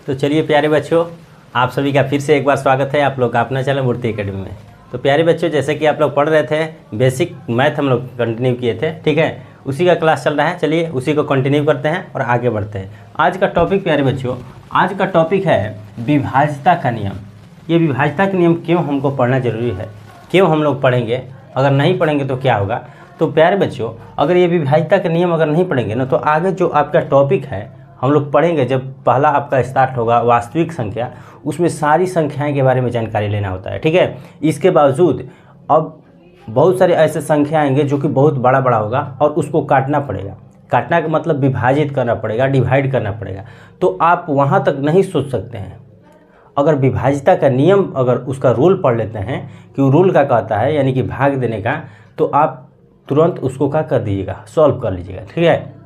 तो चलिए प्यारे बच्चों, आप सभी का फिर से एक बार स्वागत है आप लोग का अपना चैनल मूर्ति एकेडमी में। तो प्यारे बच्चों, जैसे कि आप लोग पढ़ रहे थे, बेसिक मैथ हम लोग कंटिन्यू किए थे, ठीक है, उसी का क्लास चल रहा है। चलिए उसी को कंटिन्यू करते हैं और आगे बढ़ते हैं। आज का टॉपिक प्यारे बच्चों, आज का टॉपिक है विभाज्यता का नियम। ये विभाज्यता का नियम क्यों हमको पढ़ना ज़रूरी है, क्यों हम लोग पढ़ेंगे, अगर नहीं पढ़ेंगे तो क्या होगा। तो प्यारे बच्चों, अगर ये विभाज्यता का नियम अगर नहीं पढ़ेंगे ना, तो आगे जो आपका टॉपिक है हम लोग पढ़ेंगे, जब पहला आपका स्टार्ट होगा वास्तविक संख्या, उसमें सारी संख्याएं के बारे में जानकारी लेना होता है, ठीक है। इसके बावजूद अब बहुत सारे ऐसे संख्या आएंगे जो कि बहुत बड़ा बड़ा होगा और उसको काटना पड़ेगा। काटना का मतलब विभाजित करना पड़ेगा, डिवाइड करना पड़ेगा। तो आप वहाँ तक नहीं सोच सकते हैं। अगर विभाज्यता का नियम, अगर उसका रूल पढ़ लेते हैं कि वो रूल क्या कहता है, यानी कि भाग देने का, तो आप तुरंत उसको क्या कर दीजिएगा, सॉल्व कर लीजिएगा, ठीक है।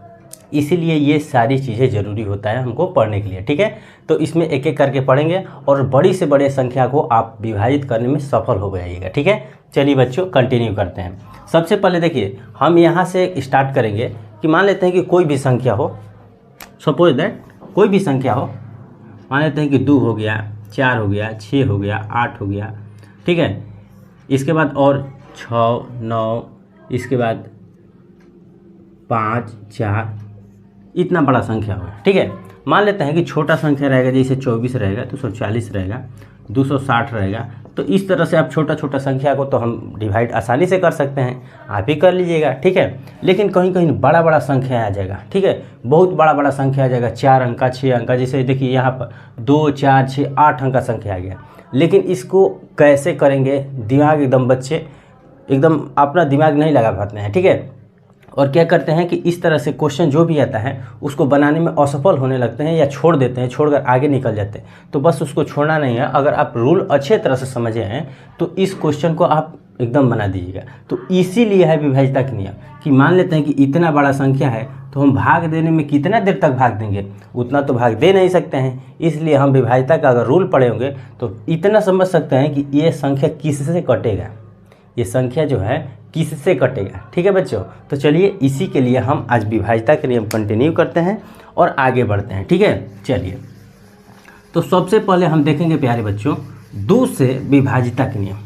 इसीलिए ये सारी चीज़ें ज़रूरी होता है हमको पढ़ने के लिए, ठीक है। तो इसमें एक एक करके पढ़ेंगे और बड़ी से बड़ी संख्या को आप विभाजित करने में सफल हो जाइएगा, ठीक है। चलिए बच्चों, कंटिन्यू करते हैं। सबसे पहले देखिए, हम यहाँ से स्टार्ट करेंगे कि मान लेते हैं कि कोई भी संख्या हो, सपोज दैट कोई भी संख्या हो, मान लेते हैं कि 2 हो गया, 4 हो गया, 6 हो गया, 8 हो गया, ठीक है। इसके बाद और 6, 9, इसके बाद 5, 4, इतना बड़ा संख्या होगा, ठीक है। मान लेते हैं कि छोटा संख्या रहेगा, जैसे 24 रहेगा, 240 रहेगा, 260 रहेगा। तो इस तरह से आप छोटा छोटा संख्या को तो हम डिवाइड आसानी से कर सकते हैं, आप ही कर लीजिएगा, ठीक है। लेकिन कहीं कहीं बड़ा बड़ा संख्या आ जाएगा, ठीक है, बहुत बड़ा बड़ा संख्या आ जाएगा, 4 अंक का, 6 अंक का। जैसे देखिए यहाँ पर 2, 4, 6, 8 अंक का संख्या आ गया। लेकिन इसको कैसे करेंगे, दिमाग एकदम बच्चे एकदम अपना दिमाग नहीं लगा पाते हैं, ठीक है। और क्या करते हैं कि इस तरह से क्वेश्चन जो भी आता है उसको बनाने में असफल होने लगते हैं या छोड़ देते हैं, छोड़कर आगे निकल जाते हैं। तो बस उसको छोड़ना नहीं है। अगर आप रूल अच्छे तरह से समझे हैं तो इस क्वेश्चन को आप एकदम बना दीजिएगा। तो इसीलिए है विभाज्यता का नियम कि मान लेते हैं कि इतना बड़ा संख्या है, तो हम भाग देने में कितना देर तक भाग देंगे, उतना तो भाग दे नहीं सकते हैं। इसलिए हम विभाज्यता का अगर रूल पढ़े होंगे तो इतना समझ सकते हैं कि ये संख्या किससे कटेगा, ये संख्या जो है किससे कटेगा, ठीक है बच्चों। तो चलिए इसी के लिए हम आज विभाज्यता के नियम कंटिन्यू करते हैं और आगे बढ़ते हैं, ठीक है। चलिए, तो सबसे पहले हम देखेंगे प्यारे बच्चों 2 से विभाज्यता के नियम।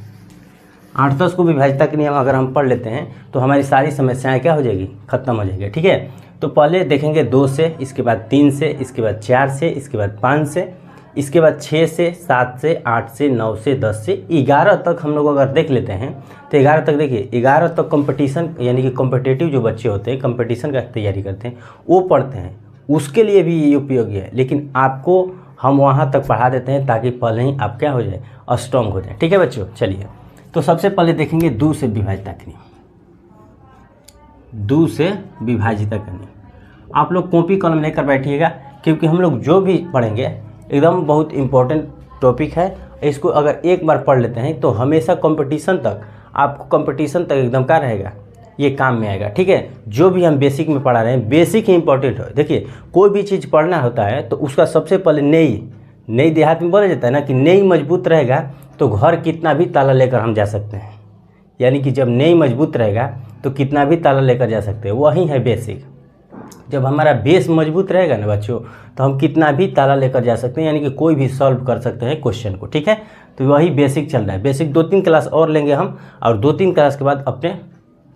8-10 को विभाज्यता के नियम अगर हम पढ़ लेते हैं तो हमारी सारी समस्याएं क्या हो जाएगी, ख़त्म हो जाएगी, ठीक है। तो पहले देखेंगे 2 से, इसके बाद 3 से, इसके बाद 4 से, इसके बाद 5 से, इसके बाद 6 से, 7 से, 8 से, 9 से, 10 से, 11 तक हम लोग अगर देख लेते हैं तो 11 तक देखिए, 11 तक कंपटीशन यानी कि कॉम्पिटिटिव जो बच्चे होते हैं, कंपटीशन का तैयारी करते हैं, वो पढ़ते हैं, उसके लिए भी ये उपयोगी है। लेकिन आपको हम वहाँ तक पढ़ा देते हैं ताकि पहले ही आप क्या हो जाए, स्ट्रॉन्ग हो जाए, ठीक है बच्चों। चलिए, तो सबसे पहले देखेंगे 2 से विभाज्यता का नियम। 2 से विभाज्यता का नियम आप लोग कॉपी कलम लेकर बैठिएगा, क्योंकि हम लोग जो भी पढ़ेंगे एकदम बहुत इम्पोर्टेंट टॉपिक है। इसको अगर एक बार पढ़ लेते हैं तो हमेशा कंपटीशन तक, आपको कंपटीशन तक एकदम क्या रहेगा, ये काम में आएगा, ठीक है। जो भी हम बेसिक में पढ़ा रहे हैं, बेसिक ही इंपॉर्टेंट है। देखिए, कोई भी चीज़ पढ़ना होता है तो उसका सबसे पहले नई देहात में बोला जाता है ना कि नई मजबूत रहेगा तो घर कितना भी ताला लेकर हम जा सकते हैं। यानी कि जब नई मजबूत रहेगा तो कितना भी ताला लेकर जा सकते हैं, वही है बेसिक। जब हमारा बेस मजबूत रहेगा ना बच्चों, तो हम कितना भी ताला लेकर जा सकते हैं, यानी कि कोई भी सॉल्व कर सकते हैं क्वेश्चन को, ठीक है। तो वही बेसिक चल रहा है। बेसिक 2-3 क्लास और लेंगे हम, और 2-3 क्लास के बाद अपने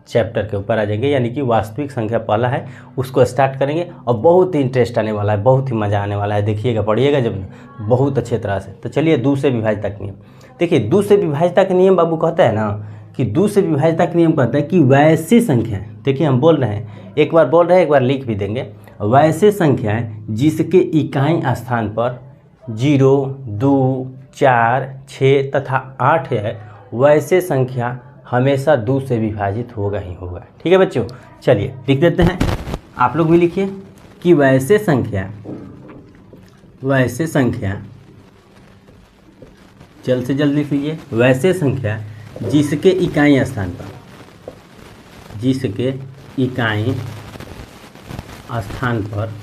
चैप्टर के ऊपर आ जाएंगे, यानी कि वास्तविक संख्या पहला है उसको स्टार्ट करेंगे। और बहुत ही इंटरेस्ट आने वाला है, बहुत ही मज़ा आने वाला है, देखिएगा, पढ़िएगा जब बहुत अच्छे तरह से। तो चलिए 2 से विभाज्यता का नियम देखिए। 2 से विभाज्यता का नियम बाबू कहता है ना कि 2 से विभाज्यता का नियम कहता है कि वैसे संख्या, देखिए हम बोल रहे हैं, एक बार बोल रहे हैं, एक बार लिख भी देंगे। वैसे संख्याएं जिसके इकाई स्थान पर 0, 2, 4, 6 तथा 8 है, वैसे संख्या हमेशा 2 से विभाजित होगा ही होगा, ठीक है बच्चों। चलिए लिख देते हैं, आप लोग भी लिखिए कि वैसे संख्या जल्द से जल्द लिख लीजिए। वैसे संख्या जिसके इकाई स्थान पर, जिसके इकाई स्थान पर,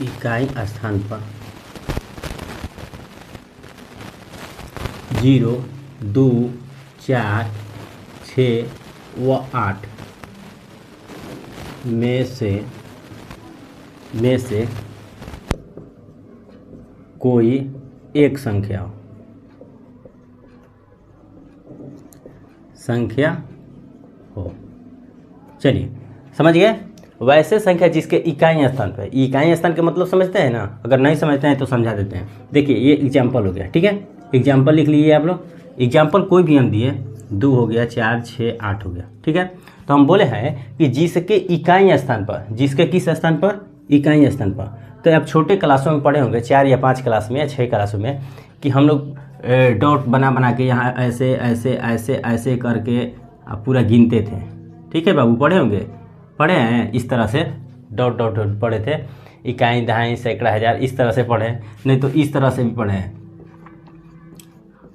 इकाई स्थान पर 0, 2, 4, 6 व 8 में से कोई एक संख्या हो। चलिए समझ गए। वैसे संख्या जिसके इकाई स्थान पर, इकाई स्थान का मतलब समझते हैं ना, अगर नहीं समझते हैं तो समझा देते हैं। देखिए ये एग्जाम्पल हो गया, ठीक है, एग्जाम्पल लिख लीजिए आप लोग। एग्जाम्पल कोई भी हम दिए, 2 हो गया, 4, 6, 8 हो गया, ठीक है। तो हम बोले हैं कि जिसके इकाई स्थान पर, जिसके किस स्थान पर, इकाई स्थान पर। तो आप छोटे क्लासों में पढ़े होंगे, 4 या 5 क्लास में या 6 क्लासों में, कि हम लोग डॉट बना के यहाँ ऐसे ऐसे ऐसे ऐसे करके आप पूरा गिनते थे, ठीक है बाबू, पढ़े होंगे, पढ़े हैं इस तरह से, डॉट डॉट डॉट पढ़े थे, इकाई दहाई सैकड़ा हज़ार इस तरह से पढ़े, नहीं तो इस तरह से भी पढ़े हैं।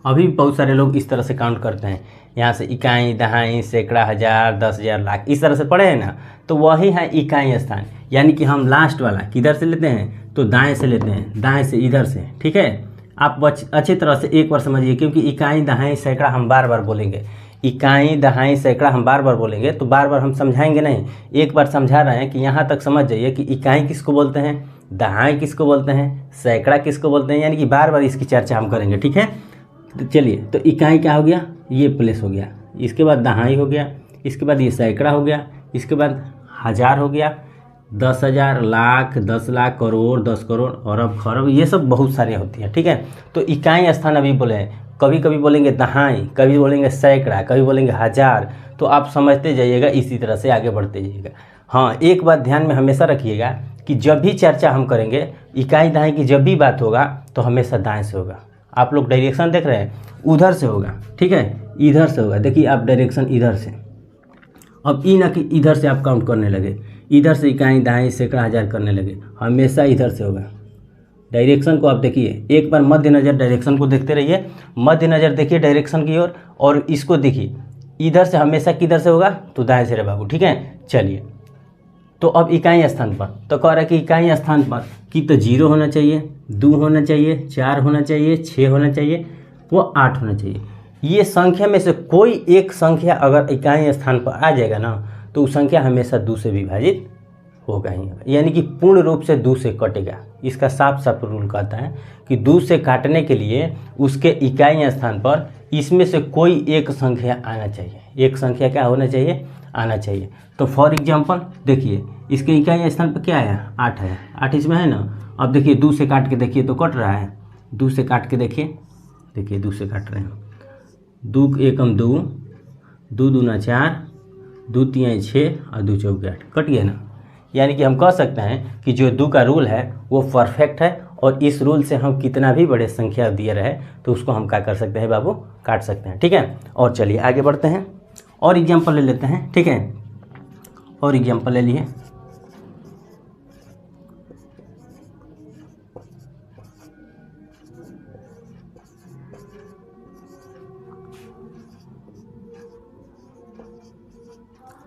अभी बहुत सारे लोग इस तरह से काउंट करते हैं, यहाँ से इकाई दहाई सैकड़ा हज़ार 10,000 लाख इस तरह से पढ़े हैं ना, तो वही है इकाई स्थान। यानी कि हम लास्ट वाला किधर से लेते हैं, तो दाएं से लेते हैं, दाएं से इधर से, ठीक है। आप अच्छी तरह से एक बार समझिए, क्योंकि इकाई दहाई सैकड़ा हम बार बार बोलेंगे, इकाई दहाई सैकड़ा हम बार बार बोलेंगे, तो बार बार हम समझाएंगे नहीं, एक बार समझा रहे हैं कि यहाँ तक समझ जाइए कि इकाई किसको बोलते हैं, दहाई किसको बोलते हैं, सैकड़ा किसको बोलते हैं, यानी कि बार बार इसकी चर्चा हम करेंगे, ठीक है। तो चलिए, तो इकाई क्या हो गया, ये प्लेस हो गया, इसके बाद दहाई हो गया, इसके बाद ये सैकड़ा हो गया, इसके बाद हज़ार हो गया, 10,000, लाख, 10 लाख, करोड़, 10 करोड़, अरब, खरब, ये सब बहुत सारी होती है, ठीक है। तो इकाई स्थान अभी बोले हैं, कभी कभी बोलेंगे दहाई, कभी बोलेंगे सैकड़ा, कभी बोलेंगे हज़ार, तो आप समझते जाइएगा, इसी तरह से आगे बढ़ते जाइएगा। हाँ, एक बात ध्यान में हमेशा रखिएगा कि जब भी चर्चा हम करेंगे इकाई दहाई की, जब भी बात होगा तो हमेशा दाएँ से होगा। आप लोग डायरेक्शन देख रहे हैं, उधर से होगा, ठीक है, इधर से होगा, देखिए आप डायरेक्शन इधर से। अब ई ना कि इधर से आप काउंट करने लगे, इधर से इकाई दहाई सैकड़ा हज़ार करने लगे, हमेशा इधर से होगा। डायरेक्शन को आप देखिए, एक बार मध्य नज़र डायरेक्शन को देखते रहिए, मध्य नज़र देखिए डायरेक्शन की ओर, और इसको देखिए, इधर से हमेशा किधर से होगा, तो दाएं से रे बाबू, ठीक है। चलिए, तो अब इकाई स्थान पर, तो कह रहा है कि इकाई स्थान पर कि तो 0 होना चाहिए, 2 होना चाहिए, 4 होना चाहिए, 6 होना चाहिए, वो 8 होना चाहिए। ये संख्या में से कोई एक संख्या अगर इकाई स्थान पर आ जाएगा ना, तो उस संख्या हमेशा 2 से विभाजित होगा ही होगा, यानी कि पूर्ण रूप से 2 से कटेगा। इसका साफ साफ रूल कहता है कि 2 से काटने के लिए उसके इकाई स्थान पर इसमें से कोई एक संख्या आना चाहिए, एक संख्या क्या होना चाहिए, आना चाहिए। तो फॉर एग्जांपल देखिए, इसके इकाई स्थान पर क्या है, 8 है, 8 इसमें है ना। अब देखिए 2 से काट के देखिए तो कट रहा है, 2 से काट के देखिए, देखिए 2 से काट रहे हैं, 2 एकम 2, 2 दूना 4, 2 तिहाई 6 और 2 चौके 8, कट गया ना। यानी कि हम कह सकते हैं कि जो 2 का रूल है वो परफेक्ट है, और इस रूल से हम कितना भी बड़े संख्या दिए रहे तो उसको हम क्या कर सकते हैं बाबू, काट सकते हैं, ठीक है। और चलिए आगे बढ़ते हैं, और एग्जाम्पल ले लेते हैं, ठीक है, और एग्जाम्पल ले लिए।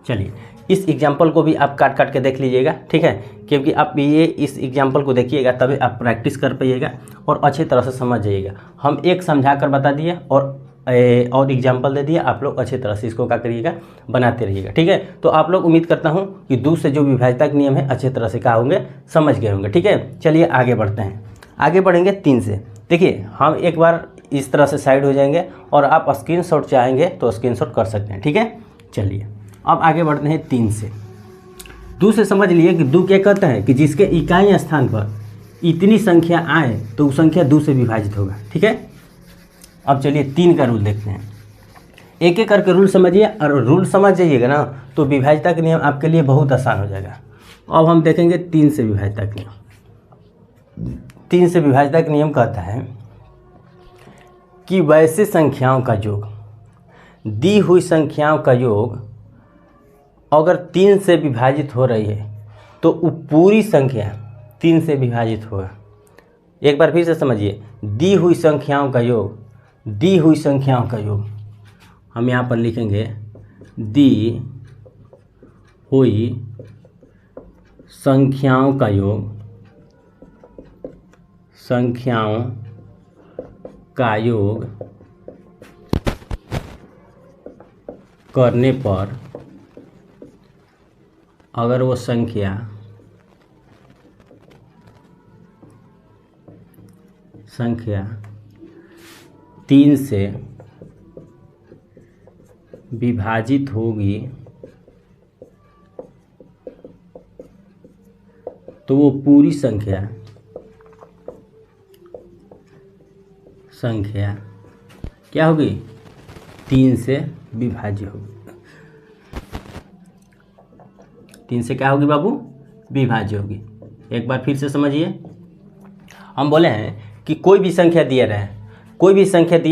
चलिए, इस एग्जाम्पल को भी आप काट काट के देख लीजिएगा, ठीक है, क्योंकि आप ये इस एग्जाम्पल को देखिएगा तभी आप प्रैक्टिस कर पाइएगा और अच्छी तरह से समझ जाइएगा। हम एक समझा कर बता दिए और एग्जाम्पल दे दिए, आप लोग अच्छी तरह से इसको क्या करिएगा, बनाते रहिएगा, ठीक है। तो आप लोग उम्मीद करता हूँ कि 2 से जो विभाज्यता के नियम है अच्छी तरह से क्या होंगे, समझ गए होंगे, ठीक है। चलिए आगे बढ़ते हैं, आगे बढ़ेंगे 3 से। देखिए हम एक बार इस तरह से साइड हो जाएंगे और आप स्क्रीनशॉट चाहेंगे तो स्क्रीनशॉट कर सकते हैं, ठीक है। चलिए अब आगे बढ़ते हैं 3 से। 2 से समझ लिए कि 2 क्या कहता है कि जिसके इकाई स्थान पर इतनी संख्या आए तो वो संख्या 2 से विभाजित होगा, ठीक है। अब चलिए 3 का रूल देखते हैं, एक एक करके रूल समझिए, और रूल समझ जाइएगा ना तो विभाज्यता का नियम आपके लिए बहुत आसान हो जाएगा। अब हम देखेंगे 3 से विभाज्यता का नियम। 3 से विभाज्यता का नियम कहता है कि वैसे संख्याओं का योग, दी हुई संख्याओं का योग अगर 3 से विभाजित हो रही है तो वो पूरी संख्या 3 से विभाजित होगा। एक बार फिर से समझिए, दी हुई संख्याओं का योग, दी हुई संख्याओं का योग, हम यहाँ पर लिखेंगे दी हुई संख्याओं का योग, संख्याओं का योग करने पर अगर वो संख्या संख्या 3 से विभाजित होगी तो वो पूरी संख्या क्या होगी? 3 से विभाज्य होगी। 3 से क्या होगी बाबू? विभाज्य होगी। एक बार फिर से समझिए, हम बोले हैं कि कोई भी संख्या दिए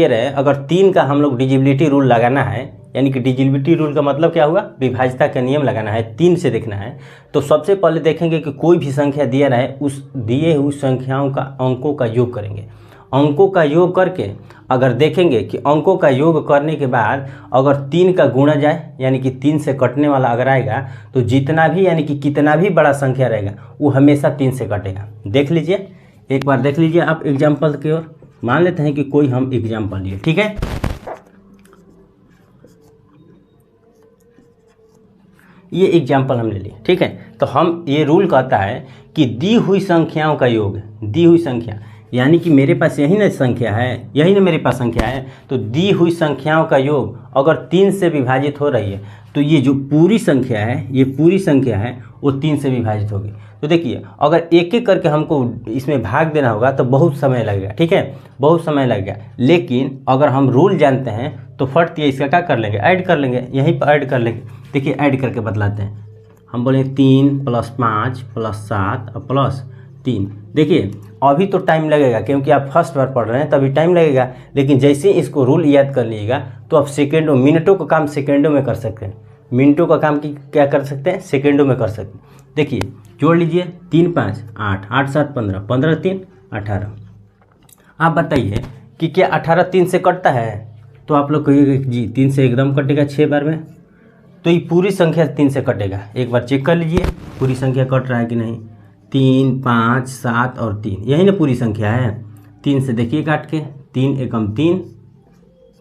रहे, अगर 3 का हम लोग डिजिबिलिटी रूल लगाना है, यानी कि डिजिबिलिटी रूल का मतलब क्या हुआ? विभाज्यता का नियम लगाना है, 3 से देखना है। तो सबसे पहले देखेंगे कि कोई भी संख्या दिया रहे, उस दिए हुई संख्याओं का अंकों का योग करेंगे। अंकों का योग करके अगर देखेंगे कि अंकों का योग करने के बाद अगर 3 का गुणा जाए, यानी कि 3 से कटने वाला अगर आएगा, तो जितना भी यानी कि कितना भी बड़ा संख्या रहेगा वो हमेशा 3 से कटेगा। देख लीजिए, एक बार देख लीजिए आप एग्जाम्पल की ओर। मान लेते हैं कि कोई हम एग्जाम्पल लिए, ठीक है। ये एग्जाम्पल हम ले लिए, ठीक है। तो हम ये रूल कहता है कि दी हुई संख्याओं का योग, दी हुई संख्या यानी कि मेरे पास यही ना संख्या है, यही ना मेरे पास संख्या है, तो दी हुई संख्याओं का योग अगर 3 से विभाजित हो रही है तो ये जो पूरी संख्या है, ये पूरी संख्या है वो 3 से विभाजित होगी। तो देखिए, अगर एक एक करके हमको इसमें भाग देना होगा तो बहुत समय लगेगा, ठीक है, बहुत समय लगेगा। लेकिन अगर हम रूल जानते हैं तो फट ये इसका क्या कर लेंगे? ऐड कर लेंगे, यहीं पर ऐड कर लेंगे। देखिए ऐड करके बतलाते हैं। हम बोले 3 + 5 + 7 और +3। देखिए अभी तो टाइम लगेगा क्योंकि आप फर्स्ट बार पढ़ रहे हैं, तभी टाइम लगेगा। लेकिन जैसे ही इसको रूल याद कर लीजिएगा तो आप सेकेंडों, मिनटों का काम सेकेंडों में कर सकते हैं। मिनटों का काम की क्या कर सकते हैं? सेकेंडों में कर सकते हैं। देखिए जोड़ लीजिए, 3 × 5 = 8, 8 × 7 = 15, 15 × 3 = 18। आप बताइए कि क्या 18 3 से कटता है? तो आप लोग कहिएगा जी 3 से एकदम कटेगा 6 बार में। तो ये पूरी संख्या 3 से कटेगा। एक बार चेक कर लीजिए पूरी संख्या कट रहा है कि नहीं। 3, 5, 7 और 3, यही ना पूरी संख्या है। 3 से देखिए काट के, 3 एकम 3,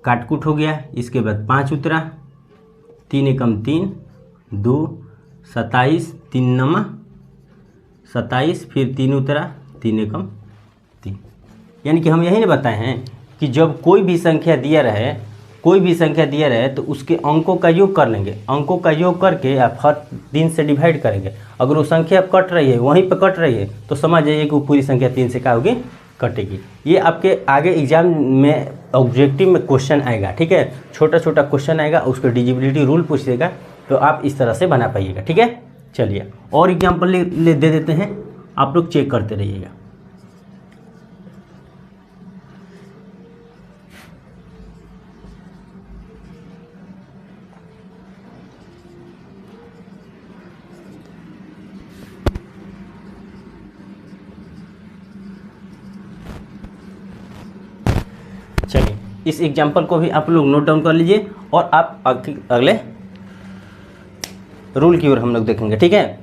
काटकूट हो गया। इसके बाद 5 उतरा, 3 एकम 3, 2, 27, 3 नमा 27, फिर 3 उतरा, 3 एकम 3। यानी कि हम यही ना बताए हैं कि जब कोई भी संख्या दिया रहे तो उसके अंकों का योग कर लेंगे। अंकों का योग करके आप हर 3 से डिवाइड करेंगे। अगर वो संख्या कट रही है, वहीं पर कट रही है, तो समझ जाइए कि वो पूरी संख्या 3 से क्या होगी? कटेगी। ये आपके आगे एग्जाम में ऑब्जेक्टिव में क्वेश्चन आएगा, ठीक है। छोटा छोटा क्वेश्चन आएगा, उसको डिजिबिलिटी रूल पूछ देगा, तो आप इस तरह से बना पाइएगा, ठीक है। चलिए और एग्जाम्पल ले दे देते हैं, आप लोग चेक करते रहिएगा। चलिए इस एग्जाम्पल को भी आप लोग नोट डाउन कर लीजिए और आप अगले रूल की ओर हम लोग देखेंगे, ठीक है।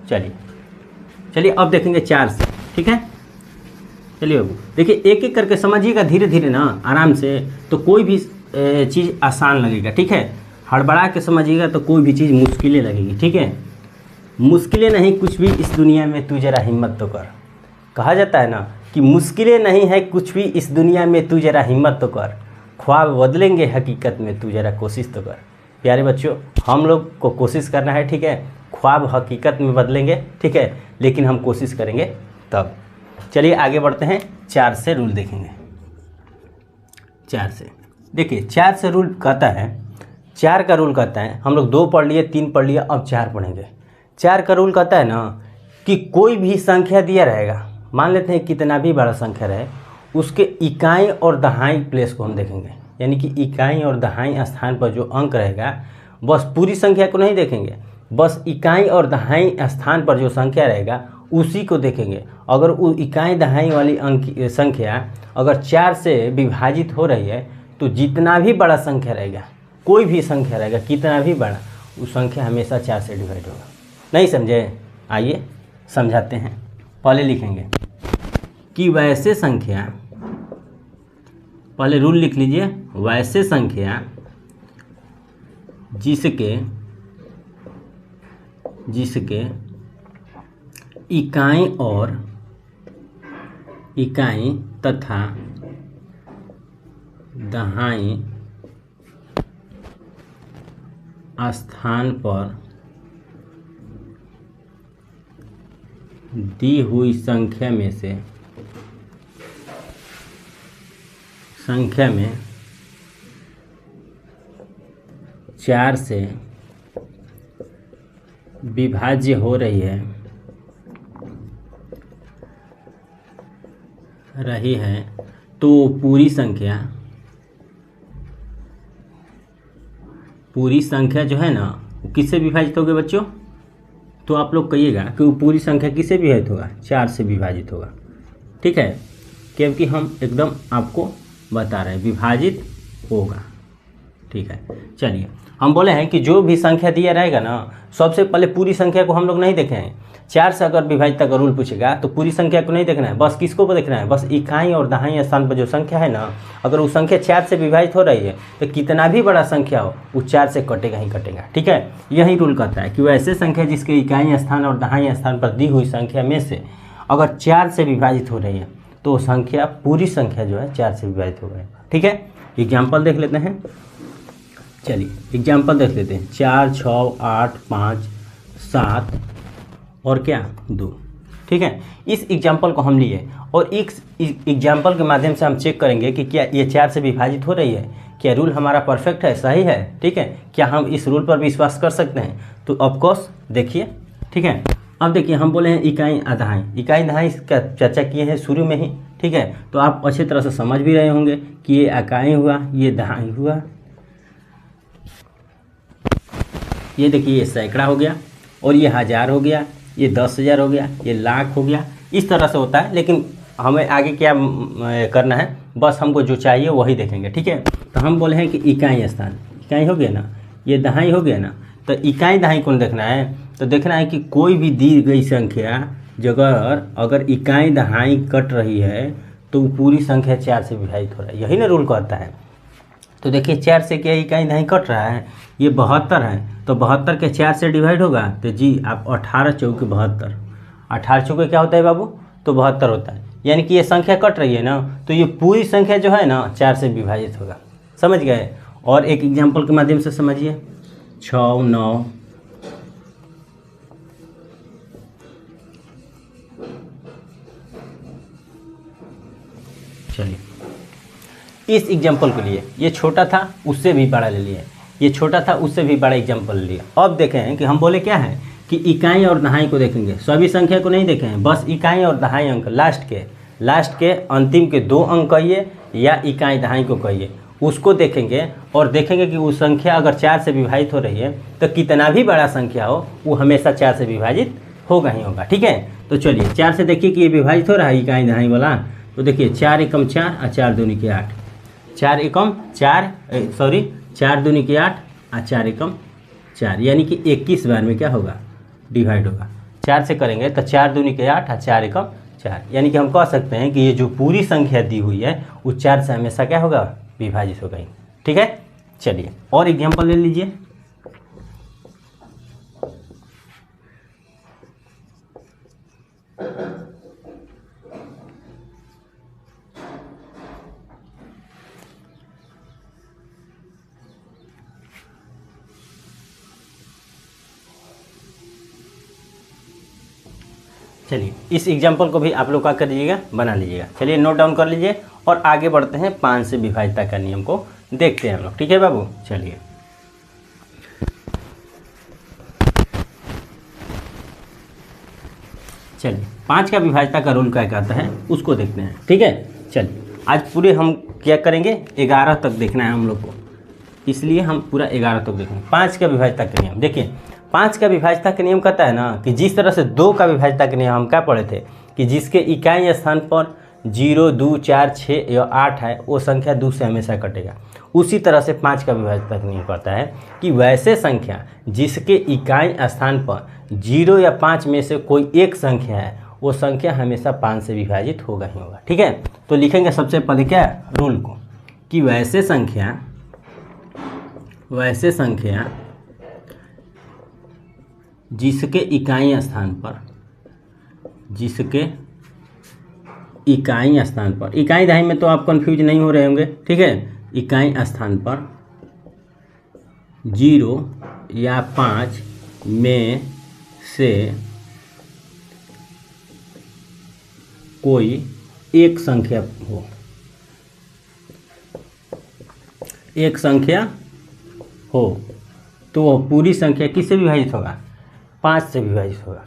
चलिए अब देखेंगे 4 से, ठीक है। चलिए बाबू देखिए, एक एक करके समझिएगा धीरे धीरे ना, आराम से, तो कोई भी चीज़ आसान लगेगा, ठीक है। हड़बड़ा के समझिएगा तो कोई भी चीज़ मुश्किलें लगेगी, ठीक है। मुश्किलें नहीं कुछ भी इस दुनिया में, तू जरा हिम्मत तो कर। कहा जाता है ना कि मुश्किलें नहीं है कुछ भी इस दुनिया में, तू जरा हिम्मत तो कर। ख्वाब बदलेंगे हकीकत में, तू जरा कोशिश तो कर। प्यारे बच्चों, हम लोग को कोशिश करना है, ठीक है। ख्वाब हकीकत में बदलेंगे, ठीक है, लेकिन हम कोशिश करेंगे तब। चलिए आगे बढ़ते हैं, 4 से रूल देखेंगे। 4 से देखिए, 4 से रूल कहता है, 4 का रूल कहता है, हम लोग 2 पढ़ लिए, 3 पढ़ लिए, अब 4 पढ़ेंगे। 4 का रूल कहता है ना कि कोई भी संख्या दिया रहेगा, मान लेते हैं कितना भी बड़ा संख्या रहे, उसके इकाई और दहाई प्लेस को हम देखेंगे। यानी कि इकाई और दहाई स्थान पर जो अंक रहेगा, बस पूरी संख्या को नहीं देखेंगे, बस इकाई और दहाई स्थान पर जो संख्या रहेगा उसी को देखेंगे। अगर वो इकाई दहाई वाली अंक संख्या अगर 4 से विभाजित हो रही है तो जितना भी बड़ा संख्या रहेगा, कोई भी संख्या रहेगा, कितना भी बड़ा, उस संख्या हमेशा 4 से डिवाइड होगा। नहीं समझे? आइए समझाते हैं। पहले लिखेंगे कि वैसे संख्या, पहले रूल लिख लीजिए, वैसे संख्या जिसके इकाई तथा दहाई स्थान पर दी हुई संख्या में 4 से विभाज्य हो रही है तो पूरी संख्या जो है ना वो किससे विभाजित होगी बच्चों? तो आप लोग कहिएगा कि वो पूरी संख्या किससे विभाजित होगा? 4 से विभाजित होगा। ठीक है, क्योंकि हम एकदम आपको बता रहे हैं विभाजित होगा। ठीक है, चलिए हम बोले हैं कि जो भी संख्या दिया रहेगा ना, सबसे पहले पूरी संख्या को हम लोग नहीं देखे हैं। 4 से अगर विभाजित का रूल पूछेगा तो पूरी संख्या को नहीं देखना है, बस किसको देखना है? बस इकाई और दहाई स्थान पर जो संख्या है ना, अगर वो संख्या 4 से विभाजित हो रही है तो कितना भी बड़ा संख्या हो वो 4 से कटेगा ही कटेगा। ठीक है, यही रूल कहता है कि वैसे संख्या जिसके इकाई स्थान और दहाई स्थान पर दी हुई संख्या में से अगर 4 से विभाजित हो रही है तो संख्या पूरी संख्या जो है 4 से विभाजित हो गई। ठीक है, एग्जाम्पल देख लेते हैं। चलिए एग्जाम्पल देख लेते हैं। 4, 6, 8, 5, 7 और क्या 2। ठीक है, इस एग्जाम्पल को हम लिए और इस एग्जाम्पल के माध्यम से हम चेक करेंगे कि क्या ये 4 से विभाजित हो रही है, क्या रूल हमारा परफेक्ट है, सही है। ठीक है, क्या हम इस रूल पर विश्वास कर सकते हैं? तो ऑफकोर्स देखिए। ठीक है, अब देखिए हम बोले हैं इकाई दहाई का चर्चा किए हैं शुरू में ही। ठीक है, तो आप अच्छी तरह से समझ भी रहे होंगे कि ये इकाई हुआ, ये दहाई हुआ, ये देखिए ये सैकड़ा हो गया और ये हज़ार हो गया, ये 10,000 हो गया, ये लाख हो गया। इस तरह से होता है, लेकिन हमें आगे क्या करना है, बस हमको जो चाहिए वही देखेंगे। ठीक है, तो हम बोले हैं कि इकाई स्थान, इकाई हो गया ना, ये दहाई हो गया ना, तो इकाई दहाई कौन देखना है? तो देखना है कि कोई भी दी गई संख्या जगह अगर इकाई दहाई कट रही है तो पूरी संख्या 4 से विभाजित हो रहा है। यही ना रूल कहता है। तो देखिए 4 से क्या इकाई दहाई कट रहा है? ये 72 है, तो 72 के 4 से डिवाइड होगा तो जी आप 18 चौके 72, 18 चौके क्या होता है बाबू? तो 72 होता है। यानी कि ये संख्या कट रही है ना, तो ये पूरी संख्या जो है ना 4 से विभाजित होगा। समझ गए? और एक एग्जाम्पल के माध्यम से समझिए। 6, 9, चलिए इस एग्जाम्पल के लिए ये छोटा था उससे भी बड़ा ले लिए, ये छोटा था उससे भी बड़ा एग्जाम्पल ले लिया। अब देखें कि हम बोले क्या है कि इकाई और दहाई को देखेंगे, सभी संख्या को नहीं देखें, बस इकाई और दहाई अंक लास्ट के अंतिम के 2 अंक कहिए या इकाई दहाई को कहिए, उसको देखेंगे और देखेंगे कि वो संख्या अगर 4 से विभाजित हो रही है तो कितना भी बड़ा संख्या हो वो हमेशा 4 से विभाजित होगा ही होगा। ठीक है, तो चलिए 4 से देखिए कि ये विभाजित हो रहा है इकाई दहाई वाला। तो देखिए 4 एकम 4 और 4 दूनी के 8, 4 एकम 4 4 दूनी के 8 और 4 एकम 4, यानी कि 21 बार में क्या होगा? डिवाइड होगा। 4 से करेंगे तो 4 दूनी के 8 और 4 एकम 4, यानी कि हम कह सकते हैं कि ये जो पूरी संख्या दी हुई है वो 4 से हमेशा क्या होगा? विभाजित होगा ही। ठीक है, चलिए और एग्जाम्पल ले लीजिए। चलिए इस एग्जाम्पल को भी आप लोग क्या कर लीजिएगा? बना लीजिएगा। चलिए नोट डाउन कर लीजिए और आगे बढ़ते हैं 5 से विभाज्यता का नियम को देखते हैं हम लोग। ठीक है बाबू, चलिए चलिए 5 का विभाज्यता का रूल क्या कहता है उसको देखते हैं। ठीक है, चलिए आज पूरे हम क्या करेंगे? 11 तक देखना है हम लोग को, इसलिए हम पूरा 11 तक देखेंगे। 5 का विभाज्यता का नियम देखिए, 5 का विभाज्यता का नियम कहता है ना कि जिस तरह से 2 का विभाज्यता का नियम हम क्या पढ़े थे कि जिसके इकाई स्थान पर 0, 2, 4, 6 या 8 है वो संख्या 2 से हमेशा कटेगा, उसी तरह से 5 का विभाज्यता का नियम कहता है कि वैसे संख्या जिसके इकाई स्थान पर 0 या 5 में से कोई एक संख्या है वो संख्या हमेशा 5 से विभाजित होगा ही होगा। ठीक है, तो लिखेंगे सबसे पहले क्या रूल को कि वैसे संख्या जिसके इकाई स्थान पर इकाई दहाई में तो आप कंफ्यूज नहीं हो रहे होंगे। ठीक है, इकाई स्थान पर 0 या 5 में से कोई एक संख्या हो, एक संख्या हो, तो वह पूरी संख्या किससे विभाजित होगा? 5 से विभाजित होगा।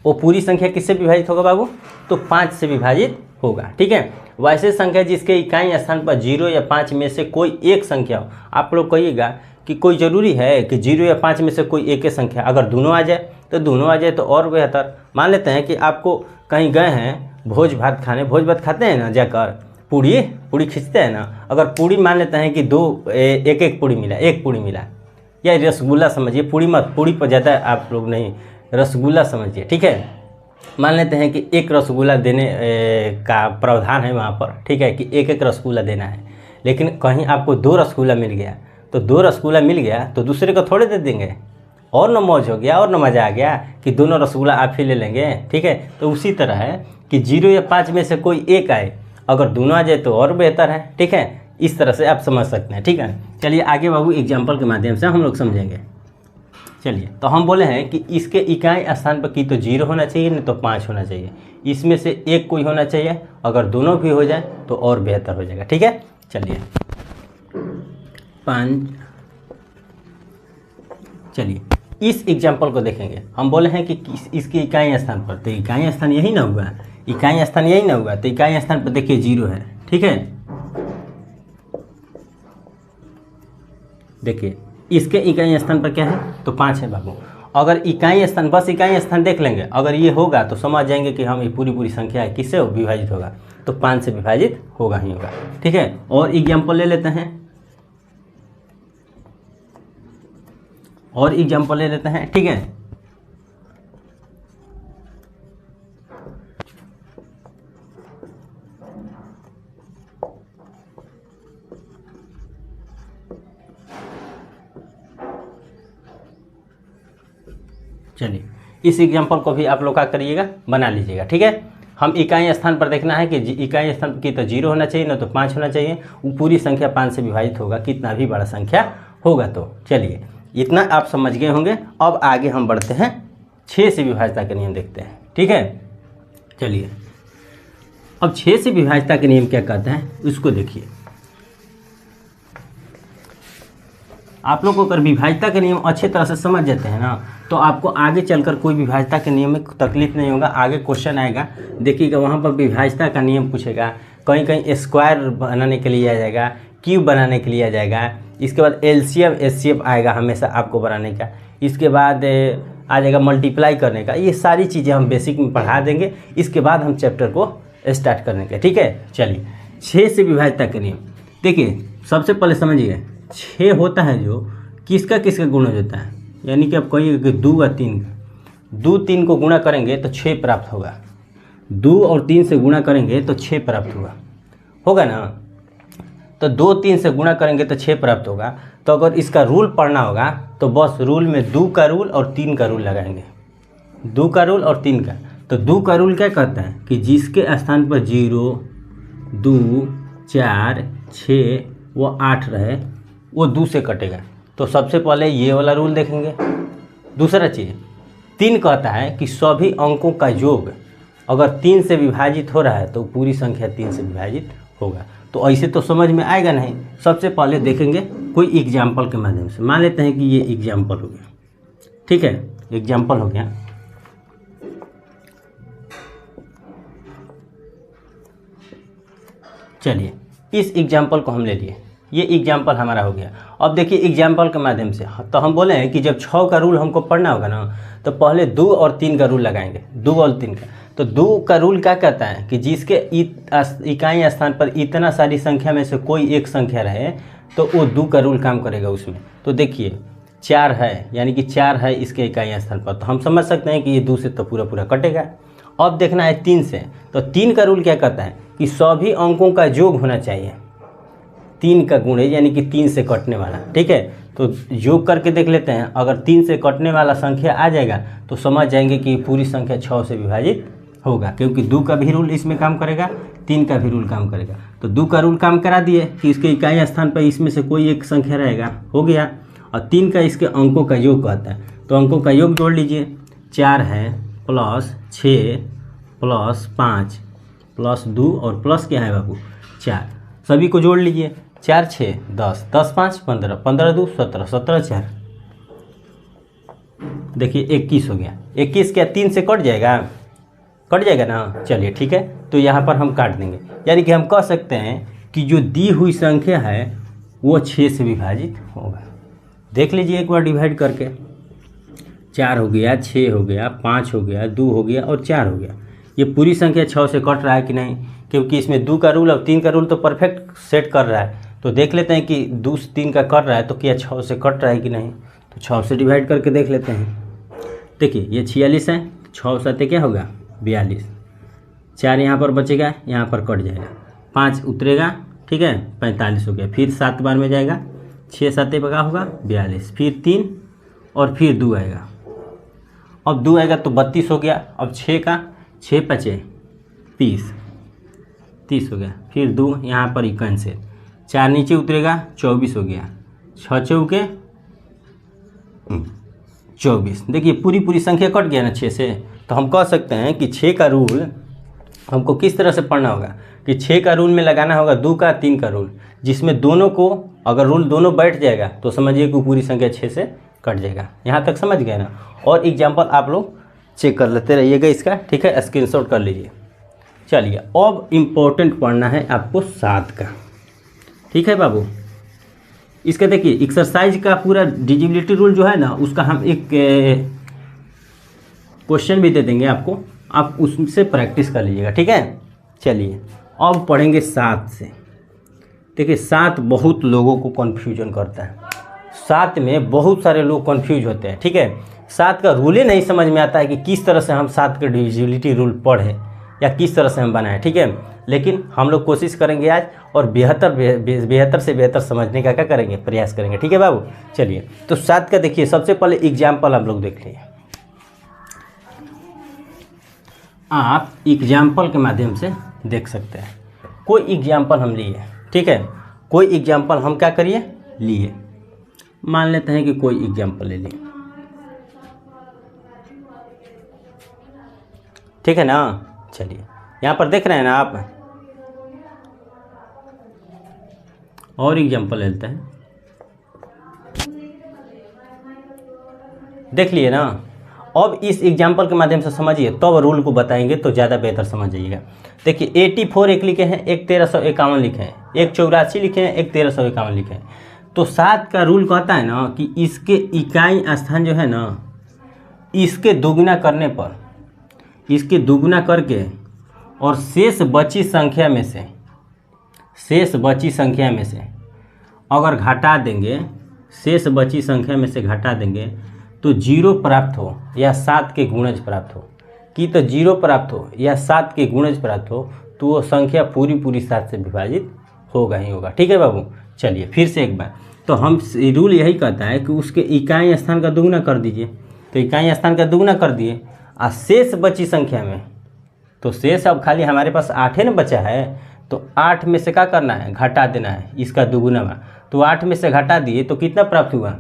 वो पूरी संख्या किससे विभाजित होगा बाबू? तो 5 से विभाजित होगा। ठीक है, वैसे संख्या जिसके इकाई स्थान पर 0 या 5 में से कोई एक संख्या हो। आप लोग कहिएगा कि कोई ज़रूरी है कि 0 या 5 में से कोई एक ही संख्या, अगर दोनों आ जाए तो दोनों आ जाए तो और बेहतर। मान लेते हैं कि आपको कहीं गए हैं भोज भात खाने, भोज भात खाते हैं ना, जाकर पूड़ी खींचते हैं ना, अगर पूड़ी मान लेते हैं कि एक पूड़ी मिला, एक पूड़ी मिला, या रसगुल्ला समझिए, पूड़ी मत, पूड़ी पर ज़्यादा आप लोग नहीं, रसगुल्ला समझिए। ठीक है, मान लेते हैं कि एक रसगुल्ला देने का प्रावधान है वहाँ पर। ठीक है, कि एक रसगुल्ला देना है, लेकिन कहीं आपको 2 रसगुल्ला मिल गया, तो 2 रसगुल्ला मिल गया तो दूसरे को थोड़े दे देंगे, और न मौज हो गया और न मज़ा आ गया कि दोनों रसगुल्ला आप ही ले लेंगे। ठीक है, तो उसी तरह है कि 0 या 5 में से कोई एक आए, अगर दोनों आ जाए तो और बेहतर है। ठीक है, इस तरह से आप समझ सकते हैं। ठीक है, चलिए आगे बाबू एग्जाम्पल के माध्यम से हम लोग समझेंगे। चलिए, तो हम बोले हैं कि इसके इकाई स्थान पर की तो 0 होना चाहिए, नहीं तो 5 होना चाहिए, इसमें से एक कोई होना चाहिए, अगर दोनों भी हो जाए तो और बेहतर हो जाएगा। ठीक है, चलिए 5, चलिए इस एग्जाम्पल को देखेंगे। हम बोले हैं कि इसके इकाई स्थान पर, तो इकाई स्थान यही ना हुआ, इकाई स्थान यही ना हुआ, तो इकाई स्थान पर देखिए 0 है। ठीक है, देखिए इसके इकाई स्थान पर क्या है? तो 5 है बाबू। अगर इकाई स्थान, बस इकाई स्थान देख लेंगे, अगर ये होगा तो समझ जाएंगे कि हम ये पूरी संख्या है किससे विभाजित होगा, तो 5 से विभाजित होगा ही होगा। ठीक है, और एग्जाम्पल ले लेते हैं, और एग्जाम्पल ले लेते हैं। ठीक है, चलिए इस एग्जाम्पल को भी आप लोग क्या करिएगा, बना लीजिएगा। ठीक है, हम इकाई स्थान पर देखना है कि इकाई स्थान की तो 0 होना चाहिए, ना तो 5 होना चाहिए, वो पूरी संख्या 5 से विभाजित होगा, कितना भी बड़ा संख्या होगा। तो चलिए इतना आप समझ गए होंगे। अब आगे हम बढ़ते हैं, 6 से विभाज्यता के नियम देखते हैं। ठीक है, चलिए अब 6 से विभाज्यता के नियम क्या कहते हैं उसको देखिए। आप लोग को अगर विभाज्यता के नियम अच्छे तरह से समझ जाते हैं ना, तो आपको आगे चलकर कोई विभाज्यता के नियम में तकलीफ नहीं होगा। आगे क्वेश्चन आएगा, देखिएगा वहाँ पर विभाज्यता का नियम पूछेगा, कहीं कहीं स्क्वायर बनाने के लिए आ जाएगा, क्यूब बनाने के लिए आ जाएगा, इसके बाद एलसीएम एचसीएफ आएगा हमेशा आपको बनाने का, इसके बाद आ जाएगा मल्टीप्लाई करने का। ये सारी चीज़ें हम बेसिक में पढ़ा देंगे, इसके बाद हम चैप्टर को स्टार्ट करने के। ठीक है, चलिए 6 से विभाज्यता के नियम देखिए। सबसे पहले समझिए 6 होता है जो किसका गुणज होता है, यानी कि आप कहिए कि 2 और 3 का, 2 3 को गुणा करेंगे तो 6 प्राप्त होगा, 2 और 3 से गुणा करेंगे तो 6 प्राप्त होगा ना। तो 2 3 से गुणा करेंगे तो 6 प्राप्त होगा। तो अगर इसका रूल पढ़ना होगा तो बस रूल में 2 का रूल और 3 का रूल लगाएंगे, 2 का रूल और 3 का। तो 2 का रूल क्या कहता है कि जिसके स्थान पर 0 2 4 6 वो 8 रहे, वो 2 से कटेगा। तो सबसे पहले ये वाला रूल देखेंगे। दूसरा चीज़ 3 कहता है कि सभी अंकों का योग अगर 3 से विभाजित हो रहा है तो पूरी संख्या 3 से विभाजित होगा। तो ऐसे तो समझ में आएगा नहीं, सबसे पहले देखेंगे कोई एग्जाम्पल के माध्यम से। मान लेते हैं कि ये एग्जाम्पल हो गया। ठीक है, एग्जाम्पल हो गया। चलिए इस एग्जाम्पल को हम ले लिए, ये एग्जाम्पल हमारा हो गया। अब देखिए एग्जाम्पल के माध्यम से, तो हम बोले हैं कि जब 6 का रूल हमको पढ़ना होगा ना, तो पहले 2 और 3 का रूल लगाएंगे, 2 और 3 का। तो 2 का रूल क्या कहता है कि जिसके इकाई स्थान पर इतना सारी संख्या में से कोई एक संख्या रहे तो वो 2 का रूल काम करेगा उसमें। तो देखिए 4 है, यानी कि 4 है इसके इकाई स्थान पर, तो हम समझ सकते हैं कि ये 2 से तो पूरा कटेगा। अब देखना है 3 से, तो 3 का रूल क्या कहता है कि सभी अंकों का योग होना चाहिए, 3 का गुण है, यानी कि 3 से कटने वाला। ठीक है, तो योग करके देख लेते हैं। अगर 3 से कटने वाला संख्या आ जाएगा तो समझ जाएंगे कि पूरी संख्या 6 से विभाजित होगा, क्योंकि 2 का भी रूल इसमें काम करेगा, 3 का भी रूल काम करेगा। तो दो का रूल काम करा दिए कि इसके इकाई स्थान पर इसमें से कोई एक संख्या रहेगा, हो गया। और 3 का इसके अंकों का योग कहता है, तो अंकों का योग जोड़ लीजिए। 4 है प्लस 6 प्लस 5 प्लस 2 और प्लस क्या है बाबू 4, सभी को जोड़ लीजिए। 4 6 10, 10 5 15, 15 2 17, 17 4, देखिए 21 हो गया। 21 क्या 3 से कट जाएगा, कट जाएगा ना, चलिए ठीक है। तो यहाँ पर हम काट देंगे, यानी कि हम कह सकते हैं कि जो दी हुई संख्या है वो 6 से विभाजित होगा। देख लीजिए एक बार डिवाइड करके, 4 हो गया, 6 हो गया, 5 हो गया, 2 हो गया और 4 हो गया। ये पूरी संख्या 6 से कट रहा है कि नहीं, क्योंकि इसमें 2 का रूल और 3 का रूल तो परफेक्ट सेट कर रहा है। तो देख लेते हैं कि 2 से 3 का कट रहा है तो क्या 6 से कट रहा है कि नहीं। तो 6 से डिवाइड करके देख लेते हैं। देखिए ये 46 है, 6 7 क्या होगा 42, 4 यहाँ पर बचेगा, यहाँ पर कट जाएगा, 5 उतरेगा, ठीक है 45 हो गया। फिर 7 बार में जाएगा, 6 7 का होगा 42, फिर 3 और फिर 2 आएगा। अब 2 आएगा तो 32 हो गया। अब 6 का 6 5 30 हो गया, फिर 2 यहाँ पर ही कैंसिल, 4 नीचे उतरेगा 24 हो गया, 6 चौके 24। देखिए पूरी संख्या कट गया ना 6 से। तो हम कह सकते हैं कि 6 का रूल हमको किस तरह से पढ़ना होगा कि 6 का रूल में लगाना होगा 2 का 3 का रूल, जिसमें दोनों को अगर रूल दोनों बैठ जाएगा तो समझिए कि पूरी संख्या 6 से कट जाएगा। यहाँ तक समझ गए ना। और एग्जाम्पल आप लोग चेक कर लेते रहिएगा इसका, ठीक है, स्क्रीनशॉट कर लीजिए। चलिए अब इम्पोर्टेंट पढ़ना है आपको 7 का, ठीक है बाबू। इसका देखिए एक्सरसाइज का पूरा डिविजिबिलिटी रूल जो है ना, उसका हम एक क्वेश्चन भी दे देंगे आपको, आप उससे प्रैक्टिस कर लीजिएगा, ठीक है। चलिए अब पढ़ेंगे 7 से। देखिए 7 बहुत लोगों को कन्फ्यूजन करता है, 7 में बहुत सारे लोग कन्फ्यूज होते हैं, ठीक है। 7 का रूल ही नहीं समझ में आता है कि किस तरह से हम 7 का डिविजिबिलिटी रूल पढ़ें या किस तरह से हम बनाएं, ठीक है। लेकिन हम लोग कोशिश करेंगे आज, और बेहतर से बेहतर समझने का क्या करेंगे, प्रयास करेंगे, ठीक है बाबू। चलिए तो 7 का देखिए, सबसे पहले एग्जाम्पल आप लोग देख लीजिए। आप एग्जाम्पल के माध्यम से देख सकते हैं। कोई एग्जाम्पल हम लिए, ठीक है, कोई एग्जाम्पल हम क्या करिए लिए, मान लेते हैं कि कोई एग्जाम्पल ले लिए, ठीक है ना। चलिए यहाँ पर देख रहे हैं ना आप, और एग्जाम्पल लेते हैं, देख लिए ना। अब इस एग्जाम्पल के माध्यम से समझिए, तब रूल को बताएंगे तो ज़्यादा बेहतर समझ जाइएगा। देखिए 84 एक लिखे हैं, एक 1351 लिखे हैं, एक 84 लिखे हैं, एक 1351 लिखे हैं। तो 7 का रूल कहता है ना कि इसके इकाई स्थान जो है ना, इसके दोगुना करने पर, इसके दोगुना करके और शेष बची संख्या में से अगर घटा देंगे, शेष बची संख्या में से घटा देंगे तो 0 प्राप्त हो या 7 के गुणज प्राप्त हो, कि तो 0 प्राप्त हो या 7 के गुणज प्राप्त हो, तो वो संख्या पूरी 7 से विभाजित होगा ही होगा, ठीक है बाबू। चलिए फिर से एक बार, तो हम रूल यही कहता है कि उसके इकाई स्थान का दोगुना कर दीजिए। तो इकाई स्थान का दोगुना कर दिए, और शेष बची संख्या में, तो शेष अब खाली हमारे पास 8 न बचा है, तो 8 में से क्या करना है, घटा देना है, इसका दोगुना में। तो 8 में से घटा दिए तो कितना प्राप्त हुआ,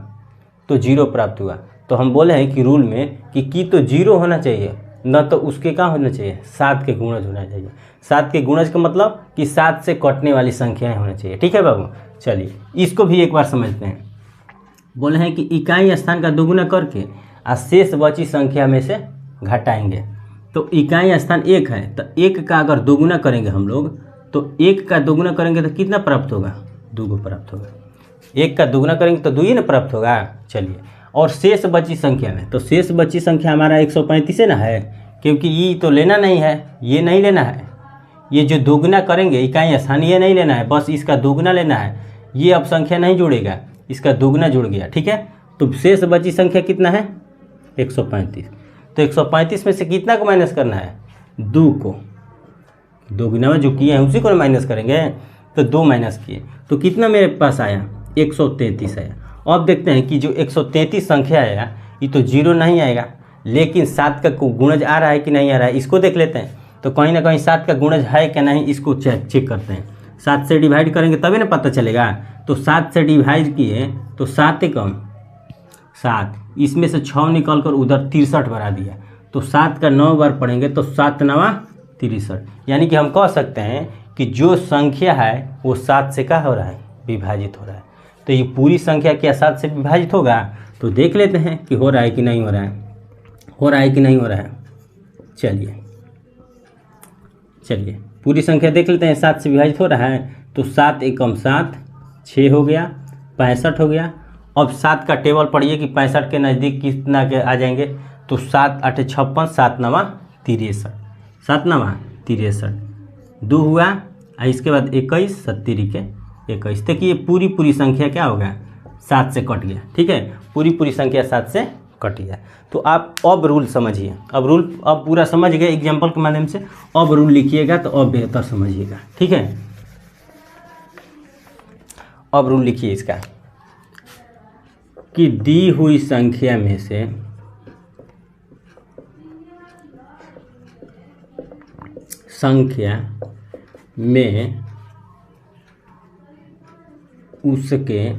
तो 0 प्राप्त हुआ। तो हम बोले हैं कि रूल में कि तो 0 होना चाहिए, न तो उसके क्या होना चाहिए, 7 के गुणज होना चाहिए। 7 के गुणज का मतलब कि 7 से कटने वाली संख्याएं होना चाहिए, ठीक है बाबू। चलिए इसको भी एक बार समझते हैं। बोले हैं कि इकाई स्थान का दोगुना करके और शेष बची संख्या में से घटाएंगे। तो इकाई स्थान 1 है, तो 1 का अगर दोगुना करेंगे हम लोग, तो 1 का दोगुना करेंगे तो कितना प्राप्त होगा, 2 प्राप्त होगा। 1 का दोगुना करेंगे तो 2 ही ना प्राप्त होगा। चलिए, और शेष बची संख्या में, तो शेष बची संख्या हमारा 135 है ना है, क्योंकि ये तो लेना नहीं है, ये नहीं लेना है, ये जो दोगुना करेंगे इकाई स्थान ये नहीं लेना है, बस इसका दोगुना लेना है। ये अब संख्या नहीं जुड़ेगा, इसका दोगुना जुड़ गया, ठीक है। तो शेष बची संख्या कितना है, 135। तो 135 में से कितना को माइनस करना है, 2 को। दोगुना में जो किए हैं उसी को माइनस करेंगे, तो 2 माइनस किए तो कितना मेरे पास आया, 133 आया। अब देखते हैं कि जो 133 संख्या आया ये तो 0 नहीं आएगा, लेकिन 7 का गुणज आ रहा है कि नहीं आ रहा है, इसको देख लेते हैं। तो कहीं ना कहीं 7 का गुणज है क्या नहीं, इसको चेक करते हैं। 7 से डिवाइड करेंगे तभी ना पता चलेगा। तो 7 से डिवाइड किए तो 7 कम 7, इसमें से 6 निकल कर उधर 63 बढ़ा दिया, तो 7 का 9 बार पढ़ेंगे तो 7 9 63। यानी कि हम कह सकते हैं कि जो संख्या है वो 7 से क्या हो रहा है, विभाजित हो रहा है। तो ये पूरी संख्या क्या 7 से विभाजित होगा? तो देख लेते हैं कि हो रहा है कि नहीं हो रहा है, हो रहा है कि नहीं हो रहा है। चलिए पूरी संख्या देख लेते हैं, 7 से विभाजित हो रहा है। तो 7 एकम 7, 6 हो गया, 65 हो गया। अब 7 का टेबल पढ़िए कि 65 के नज़दीक कितना के आ जाएंगे। तो 7 8 56, 7 9 63, 7 9 63, 2 हुआ, और इसके बाद 21, 70 के 21। देखिए पूरी संख्या क्या होगा, 7 से कट गया। ठीक है, पूरी संख्या 7 से कट गया। तो आप अब रूल समझिए, अब पूरा समझ गए एग्जाम्पल के माध्यम से। अब रूल लिखिएगा तो अब बेहतर समझिएगा। ठीक है, अब रूल लिखिए इसका कि दी हुई संख्या में से संख्या में उसके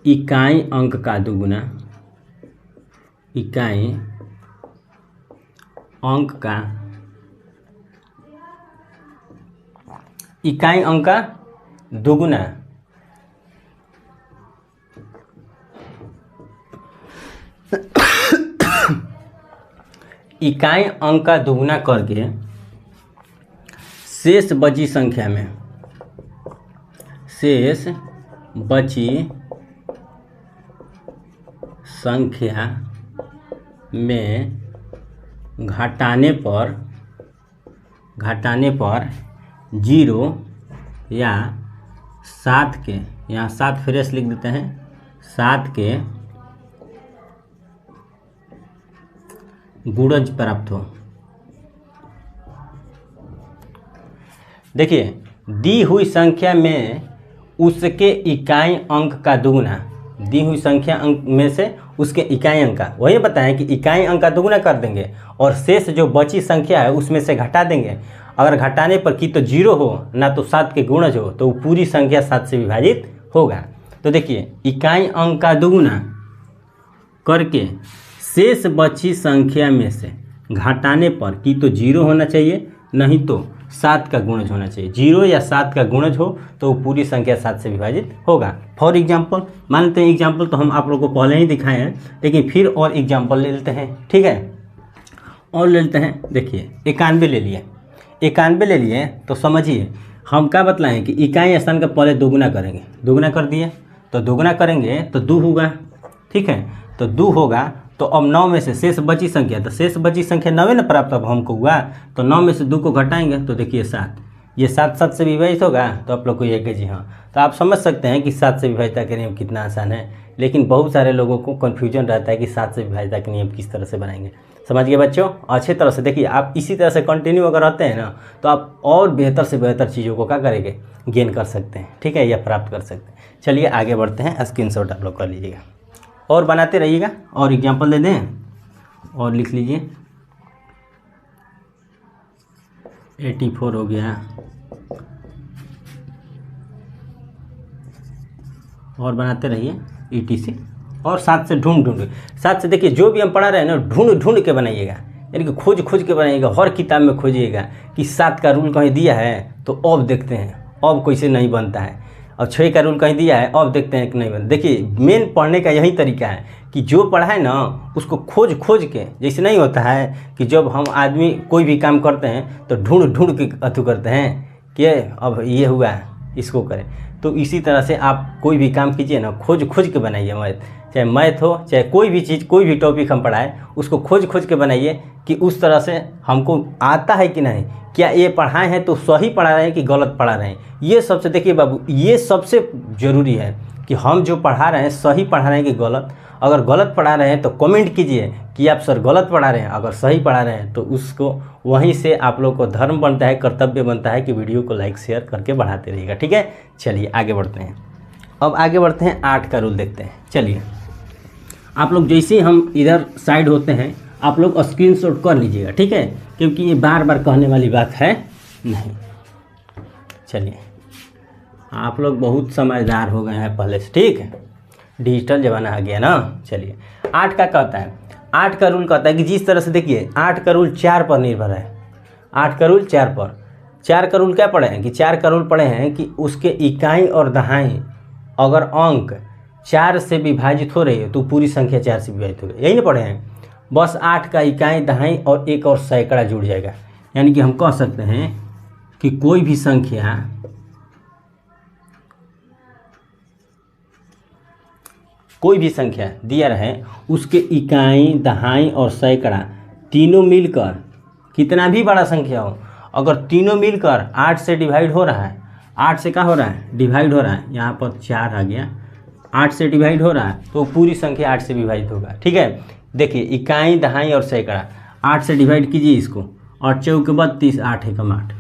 इकाई अंक का दुगुना, इकाई अंक का दुगुना इकाई अंक का दुगुना करके शेष बची संख्या में घटाने पर 0 या 7 के, यहाँ 7 फ्रेश लिख देते हैं, 7 के गुणज प्राप्त हो। देखिए दी हुई संख्या में उसके इकाई अंक का दुगुना, दी हुई संख्या अंक में से उसके इकाई अंक का, वही बताएं कि इकाई अंक का दुगुना कर देंगे और शेष जो बची संख्या है उसमें से घटा देंगे। अगर घटाने पर की तो 0 हो ना तो 7 के गुणज हो, तो पूरी संख्या 7 से विभाजित होगा। तो देखिए इकाई अंक का दुगुना करके शेष बची संख्या में से घटाने पर की तो 0 होना चाहिए, नहीं तो 7 का गुणज होना चाहिए। 0 या 7 का गुणज हो तो पूरी संख्या 7 से विभाजित होगा। फॉर एग्जाम्पल मान लेते हैं, एग्जाम्पल तो हम आप लोगों को पहले ही दिखाए हैं, लेकिन फिर और एग्जाम्पल ले लेते हैं। ठीक है, और ले लेते हैं। देखिए 91 ले लिए, 91 ले लिए तो समझिए हम क्या बतलाएं कि इकाई स्थान का पहले दोगुना करेंगे, दोगुना कर दिए तो दोगुना करेंगे तो 2 होगा। ठीक है, तो 2 होगा तो अब 9 में से शेष बची संख्या, तो शेष बची संख्या 9 ना प्राप्त अब हमको हुआ, तो 9 में से 2 को घटाएंगे तो देखिए 7, ये 7 से विभाजित होगा। तो आप लोग को ये जी हाँ, तो आप समझ सकते हैं कि 7 से विभाजिता का नियम कितना आसान है। लेकिन बहुत सारे लोगों को कन्फ्यूजन रहता है कि 7 से विभाजिता का नियम किस तरह से बनाएंगे। समझ गए बच्चों? अच्छे तरह से देखिए, आप इसी तरह से कंटिन्यू अगर रहते हैं ना तो आप और बेहतर से बेहतर चीज़ों को क्या करेंगे, गेन कर सकते हैं। ठीक है, या प्राप्त कर सकते हैं। चलिए आगे बढ़ते हैं, स्क्रीनशॉट आप लोग कर लीजिएगा और बनाते रहिएगा। और एग्जाम्पल दे दें और लिख लीजिए। 84 हो गया, और बनाते रहिए ETC। और 7 से ढूंढ 7 से देखिए जो भी हम पढ़ा रहे हैं ना, ढूंढ के बनाइएगा, यानी कि खोज के बनाइएगा। हर किताब में खोजिएगा कि 7 का रूल कहीं दिया है तो अब देखते हैं अब कैसे नहीं बनता है, और 6 का रूल कहीं दिया है अब देखते हैं कि नहीं बनता। देखिए मेन पढ़ने का यही तरीका है कि जो पढ़ा है ना उसको खोज के, जैसे नहीं होता है कि जब हम आदमी कोई भी काम करते हैं तो ढूंढ के अथू करते हैं कि अब ये हुआ इसको करें। तो इसी तरह से आप कोई भी काम कीजिए ना, खोज के बनाइए। चाहे मैथ हो, चाहे कोई भी चीज़, कोई भी टॉपिक हम पढ़ाएं, उसको खोज के बनाइए कि उस तरह से हमको आता है कि नहीं, क्या ये पढ़ाए हैं तो सही पढ़ा रहे हैं कि गलत पढ़ा रहे हैं। ये सबसे देखिए बाबू, ये सबसे ज़रूरी है कि हम जो पढ़ा रहे हैं सही पढ़ा रहे हैं कि गलत। अगर गलत पढ़ा रहे हैं तो कमेंट कीजिए कि आप सर गलत पढ़ा रहे हैं, अगर सही पढ़ा रहे हैं तो उसको वहीं से आप लोग को धर्म बनता है, कर्तव्य बनता है कि वीडियो को लाइक शेयर करके बढ़ाते रहिएगा। ठीक है, चलिए आगे बढ़ते हैं। अब आगे बढ़ते हैं, 8 का रूल देखते हैं। चलिए आप लोग जैसे ही हम इधर साइड होते हैं आप लोग स्क्रीनशॉट कर लीजिएगा। ठीक है, क्योंकि ये बार बार कहने वाली बात है नहीं। चलिए, आप लोग बहुत समझदार हो गए हैं पहले से, ठीक है, डिजिटल ज़माना आ गया ना। चलिए, 8 का कहता है, 8 का रूल कहता है कि जिस तरह से देखिए 8 का रूल 4 पर निर्भर है। 8 का रूल 4 पर, 4 का रूल क्या पढ़े हैं कि 4 का रूल पढ़े हैं कि उसके इकाई और दहाई अगर अंक 4 से विभाजित हो रही है तो पूरी संख्या 4 से विभाजित हो रही है, यही ना पढ़े हैं। बस 8 का इकाई दहाई और एक और सैकड़ा जुड़ जाएगा, यानी कि हम कह सकते हैं कि कोई भी संख्या दिया रहे उसके इकाई दहाई और सैकड़ा तीनों मिलकर कितना भी बड़ा संख्या हो, अगर तीनों मिलकर 8 से डिवाइड हो रहा है, 8 से क्या हो रहा है डिवाइड हो रहा है, यहाँ पर 4 आ गया, 8 से डिवाइड हो रहा है तो पूरी संख्या 8 से विभाजित होगा। ठीक है, देखिए इकाई दहाई और सैकड़ा 8 से डिवाइड कीजिए इसको, और 4 के 32, 8 एकम 8।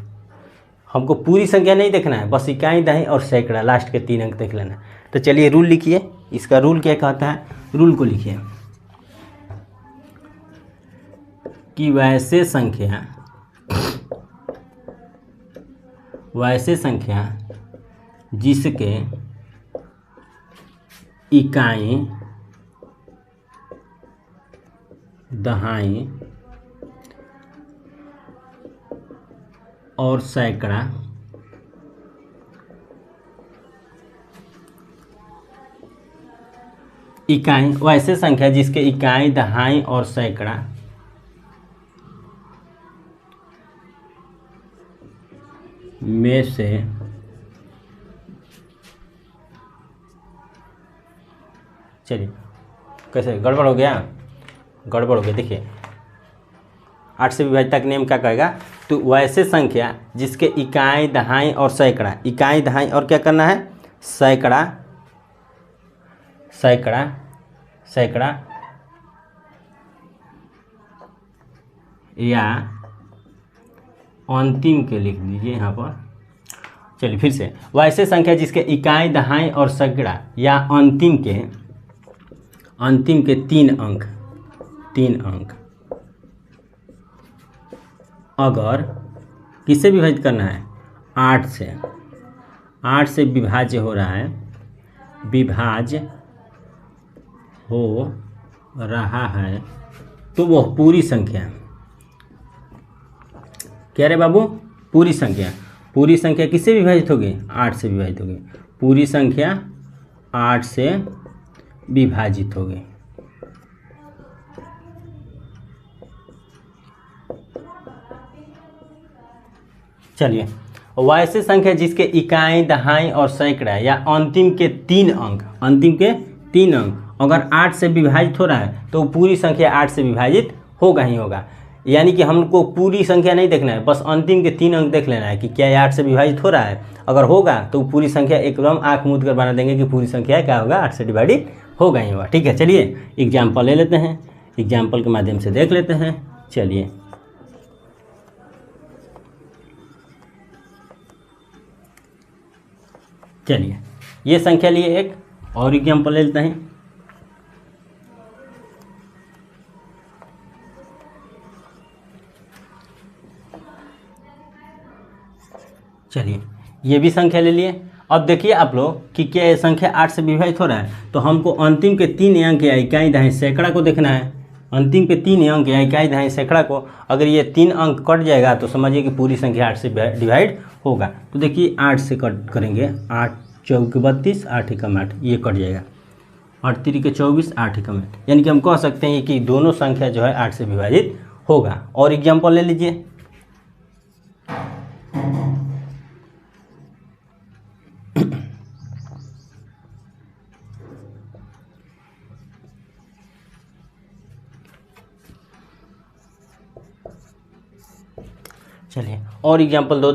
हमको पूरी संख्या नहीं देखना है, बस इकाई दहाई और सैकड़ा लास्ट के 3 अंक देख लेना है। तो चलिए रूल लिखिए, इसका रूल क्या कहता है, रूल को लिखिए कि वैसे संख्या जिसके इकाई दहाई और सैकड़ा इकाई, वैसे संख्या जिसके इकाई दहाई और सैकड़ा में से चलिए कैसे गड़बड़ हो गया, देखिए 8 से विभाजित का नियम क्या कहेगा, तो वैसे संख्या जिसके इकाई दहाई और सैकड़ा, इकाई दहाई और क्या करना है सैकड़ा या अंतिम के लिख दीजिए यहाँ पर। चलिए फिर से, वैसे संख्या जिसके इकाई दहाई और सैकड़ा या अंतिम के 3 अंक अगर किससे विभाजित करना है 8 से विभाज्य हो रहा है, तो वह पूरी संख्या, क्या रे बाबू, पूरी संख्या किससे विभाजित होगी 8 से विभाजित होगी, पूरी संख्या 8 से विभाजित होगी। चलिए, वैसे संख्या जिसके इकाई दहाई और सैकड़ा या अंतिम के 3 अंक अगर 8 से विभाजित हो रहा है तो पूरी संख्या 8 से विभाजित होगा ही होगा। यानी कि हमको पूरी संख्या नहीं देखना है, बस अंतिम के 3 अंक देख लेना है कि क्या 8 से विभाजित हो रहा है। अगर होगा तो पूरी संख्या एकदम आँख मूंद कर बना देंगे कि पूरी संख्या क्या होगा 8 से डिवाइडेड होगा ही होगा। ठीक है, चलिए एग्जाम्पल ले लेते हैं, एग्जाम्पल के माध्यम से देख लेते हैं। चलिए ये संख्या लिए एक और एग्जाम्पल ले लेते हैं। चलिए ये भी संख्या ले लिए। अब देखिए आप लोग कि क्या ये संख्या 8 से विभाजित हो रहा है, तो हमको अंतिम के 3 अंक या इकाई दहाई सैकड़ा को देखना है। अंतिम के 3 अंक या इकाई दहाई सैकड़ा को अगर ये 3 अंक कट जाएगा तो समझिए कि पूरी संख्या 8 से डिवाइड होगा। तो देखिए 8 से कट करेंगे, 8 4 के 32, 8 एकम 8, ये कट जाएगा, 8 3 के 24, 8 एकम 8, यानी कि हम कह सकते हैं कि दोनों संख्या जो है 8 से विभाजित होगा। और एग्जाम्पल ले लीजिए। चलिए और एग्जाम्पल दो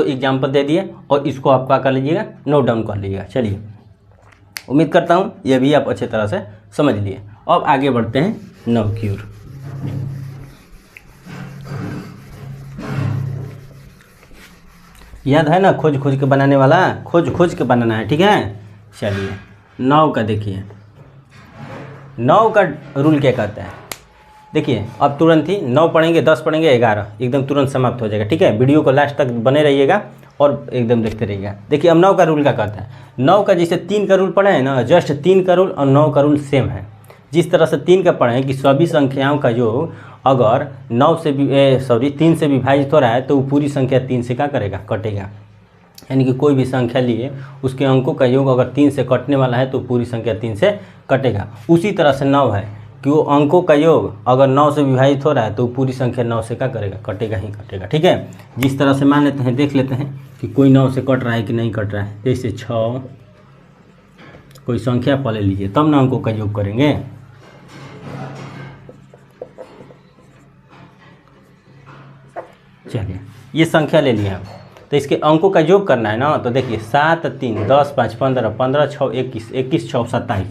एग्जाम्पल दे दिए और इसको आप क्या कर लीजिएगा, नोट डाउन कर लीजिएगा। चलिए उम्मीद करता हूँ यह भी आप अच्छे तरह से समझ लिए। अब आगे बढ़ते हैं 9 की ओर। याद है ना, खोज के बनाने वाला, खोज के बनाना है। ठीक है, चलिए 9 का देखिए, 9 का रूल क्या कहता है, देखिए अब तुरंत ही 9 पढ़ेंगे, 10 पढ़ेंगे, 11 एकदम तुरंत समाप्त हो जाएगा। ठीक है, वीडियो को लास्ट तक बने रहिएगा और एकदम देखते रहिएगा। देखिए अब 9 का रूल क्या कहता है। 9 का जैसे 3 का रूल पढ़े हैं ना, जस्ट 3 का रूल और 9 का रूल सेम है। जिस तरह से 3 का पढ़े हैं कि सभी संख्याओं का योग अगर 3 से विभाजित हो रहा है तो वो पूरी संख्या 3 से क्या करेगा, कटेगा। यानी कि कोई भी संख्या लिए उसके अंकों का योग अगर 3 से कटने वाला है तो पूरी संख्या 3 से कटेगा। उसी तरह से 9 है कि वो अंकों का योग अगर 9 से विभाजित हो रहा है तो पूरी संख्या 9 से क्या करेगा, कटेगा ही कटेगा। ठीक है, जिस तरह से मान लेते हैं, देख लेते हैं कि कोई 9 से कट रहा है कि नहीं कट रहा है। जैसे 6 कोई संख्या पढ़ लीजिए तब ना अंकों का योग करेंगे। चलिए ये संख्या ले लिया हम, तो इसके अंकों का योग करना है ना। तो देखिए 7 3 10 5 15 15 6 21 21 6 27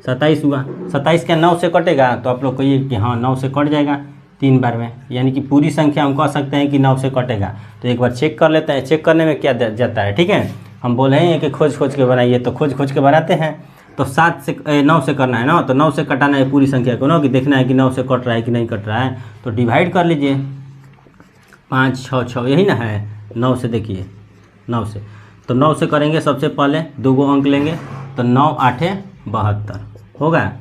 27 हुआ। 27 क्या 9 से कटेगा? तो आप लोग कहिए कि हाँ 9 से कट जाएगा 3 बार में, यानी कि पूरी संख्या हम कह सकते हैं कि 9 से कटेगा। तो एक बार चेक कर लेते हैं, चेक करने में क्या जाता है। ठीक है, हम बोले हैं कि खोज खोज के बनाइए, तो खोज खोज के बनाते हैं। तो 9 से करना है ना, तो 9 से कटाना है पूरी संख्या को ना, कि देखना है कि 9 से कट रहा है कि नहीं कट रहा है। तो डिवाइड कर लीजिए 5 6 6, यही ना है 9 से। देखिए 9 से, तो 9 से करेंगे सबसे पहले 2 गो अंक लेंगे, तो 9 8 72 होगा।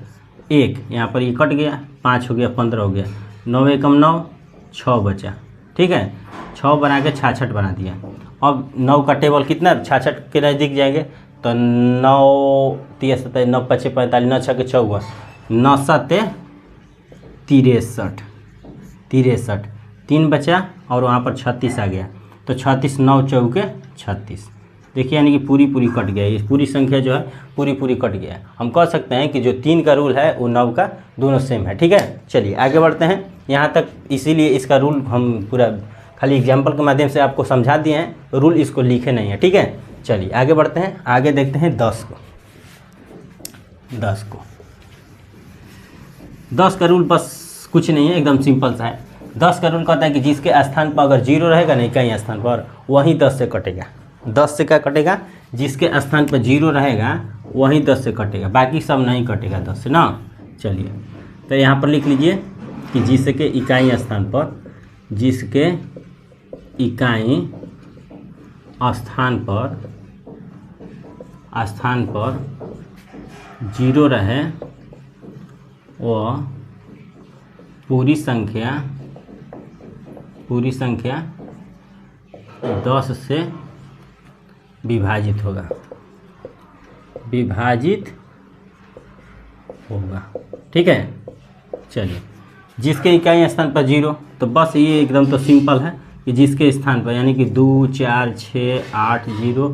1 यहाँ पर ये कट गया, 5 हो गया, 15 हो गया, 9 एकम 9 6 बचा। ठीक है, 6 बना के 66 बना दिया। अब 9 का टेबल कितना 66 के नज़दीक जाएंगे, तो 9 3 7 9 5 45 9 6 के 54 9 7 63 3 बचा और वहाँ पर 36 आ गया। तो 36 9 चौके 36। देखिए यानी कि पूरी कट गया, ये पूरी संख्या जो है पूरी कट गया। हम कह सकते हैं कि जो 3 का रूल है वो 9 का दोनों सेम है। ठीक है, चलिए आगे बढ़ते हैं यहाँ तक। इसीलिए इसका रूल हम पूरा खाली एग्जाम्पल के माध्यम से आपको समझा दिए हैं, रूल इसको लिखे नहीं है। ठीक है, चलिए आगे बढ़ते हैं। आगे देखते हैं 10 को। 10 का रूल बस कुछ नहीं है, एकदम सिंपल सा है। 10 का रूल कहता है कि जिसके स्थान पर अगर 0 रहेगा नहीं कहीं स्थान पर, वहीं 10 से कटेगा। 10 से क्या कटेगा? जिसके स्थान पर 0 रहेगा वहीं 10 से कटेगा, बाकी सब नहीं कटेगा 10 से ना। चलिए तो यहाँ पर लिख लीजिए कि जिसके इकाई स्थान पर 0 रहे वह पूरी संख्या 10 से विभाजित होगा। ठीक है, चलिए जिसके इकाई स्थान पर 0, तो बस ये एकदम तो सिंपल है कि जिसके स्थान पर यानी कि 2 4 6 8 0